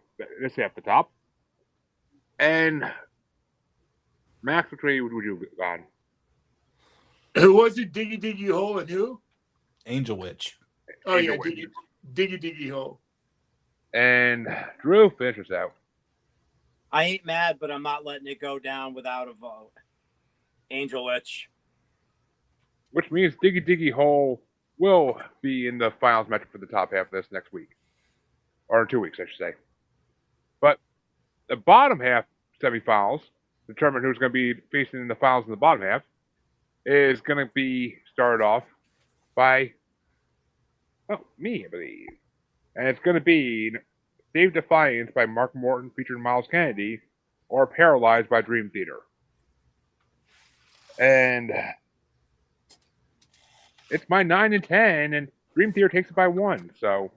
the top. And Max, which way would you have gone? Who was it? Diggy Diggy Hole and who? Angel Witch. Oh, Angel yeah, Witch. Diggy Diggy Hole. And Drew, finish us out. I ain't mad, but I'm not letting it go down without a vote. Angel Witch. Which means Diggy Diggy Hole will be in the finals matchup for the top half of this next week. Or in 2 weeks, I should say. But the bottom half semifinals, determine who's going to be facing in the finals in the bottom half, is going to be started off by me, I believe. And it's going to be Save Defiance by Mark Morton featuring Miles Kennedy, or Paralyzed by Dream Theater. And it's my 9 and 10, and Dream Theater takes it by 1. So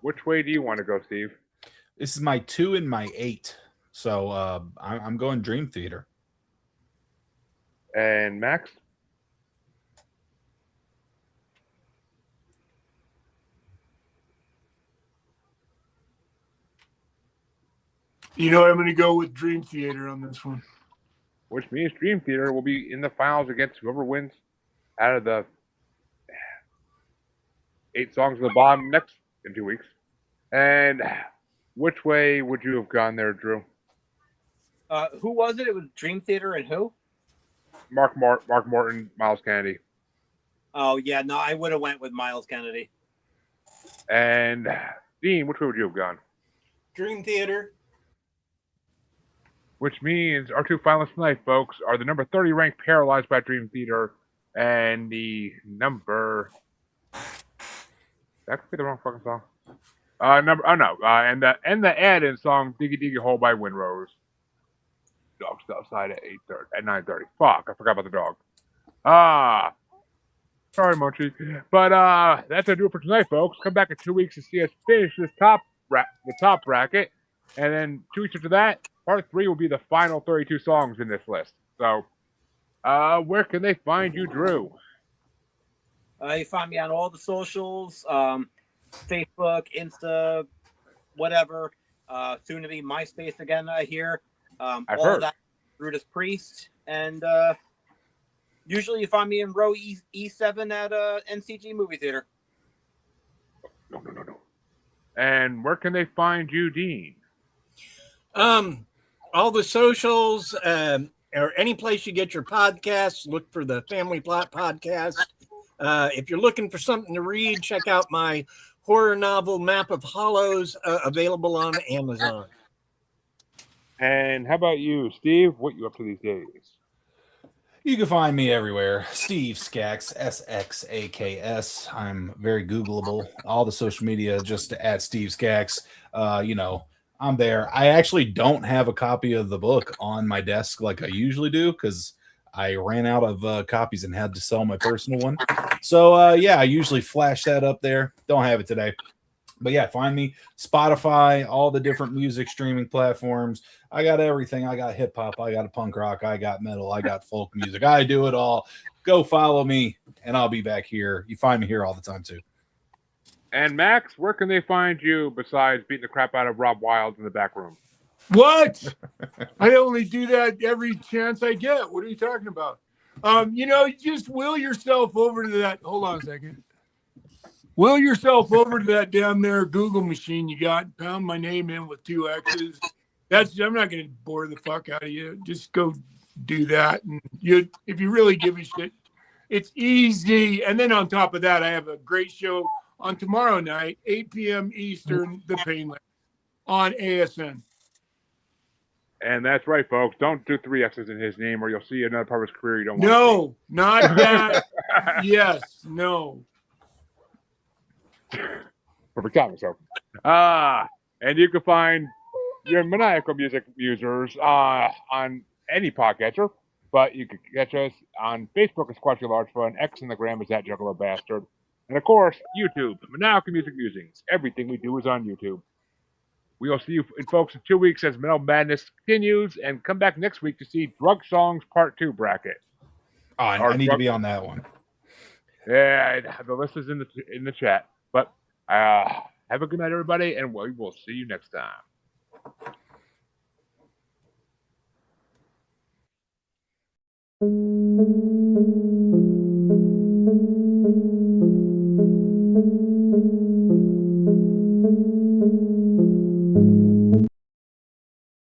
which way do you want to go, Steve? This is my 2 and my 8. So I'm going Dream Theater. And Max? You know what? I'm going to go with Dream Theater on this one. Which means Dream Theater will be in the finals against whoever wins out of the 8 songs on the bottom next in 2 weeks. And Which way would you have gone there, Drew? Who was it? It was Dream Theater and who? Mark Morton, Miles Kennedy. Oh yeah, no, I would have went with Miles Kennedy. And Dean, which way would you have gone? Dream Theater. Which means our two finalists tonight, folks, are the number 30 ranked Paralyzed by Dream Theater and the number. Did I pick the wrong fucking song? And the add-in song Diggy Diggy Hole by Windrose. Dog's outside at 9:30. Fuck, I forgot about the dog. Sorry, Munchie. But that's gonna do it for tonight, folks. Come back in 2 weeks to see us finish this the top bracket, and then 2 weeks after that, part 3 will be the final 32 songs in this list. So, where can they find you, Drew? You find me on all the socials, Facebook, Insta, whatever. Soon to be MySpace again, I hear. I've all heard. that, Brutus Priest, and usually you find me in row E7 at NCG Movie Theater. No. And where can they find you, Dean? All the socials, or any place you get your podcasts, look for the Family Plot Podcast. If you're looking for something to read, check out my horror novel, Map of Hollows, available on Amazon. And how about you, Steve? What you up to these days? You can find me everywhere. Steve Skax, SXAKS. I'm very Googleable. All the social media just at Steve Skax. I'm there. I actually don't have a copy of the book on my desk like I usually do because I ran out of copies and had to sell my personal one. So, I usually flash that up there. Don't have it today. But yeah, find me Spotify, all the different music streaming platforms. I got everything. I got hip hop. I got punk rock. I got metal. I got folk music. I do it all. Go follow me, and I'll be back here. You find me here all the time too. And Max, where can they find you besides beating the crap out of Rob Wild in the back room? What? I only do that every chance I get. What are you talking about? Just will yourself over to that. Hold on a second. Will yourself over to that damn there Google machine you got. Pound my name in with 2 X's. I'm not going to bore the fuck out of you. Just go do that. And if you really give a shit, it's easy. And then on top of that, I have a great show on tomorrow night, 8 p.m. Eastern, The Painland on ASN. And that's right, folks. Don't do 3 X's in his name or you'll see another part of his career you don't want No, not that. Yes, no. Perfect timing, so. And you can find your Maniacal music users on any podcatcher, but you can catch us on Facebook as Squatchy Large Fun, X and the Gram is at Juggalo Bastard, and of course, YouTube, Maniacal Music Musings. Everything we do is on YouTube. We will see you, folks, in 2 weeks as Metal Madness continues, and come back next week to see Drug Songs Part 2 bracket. Oh, I need to be on that one. Yeah, the list is in the chat. But have a good night, everybody, and we will see you next time.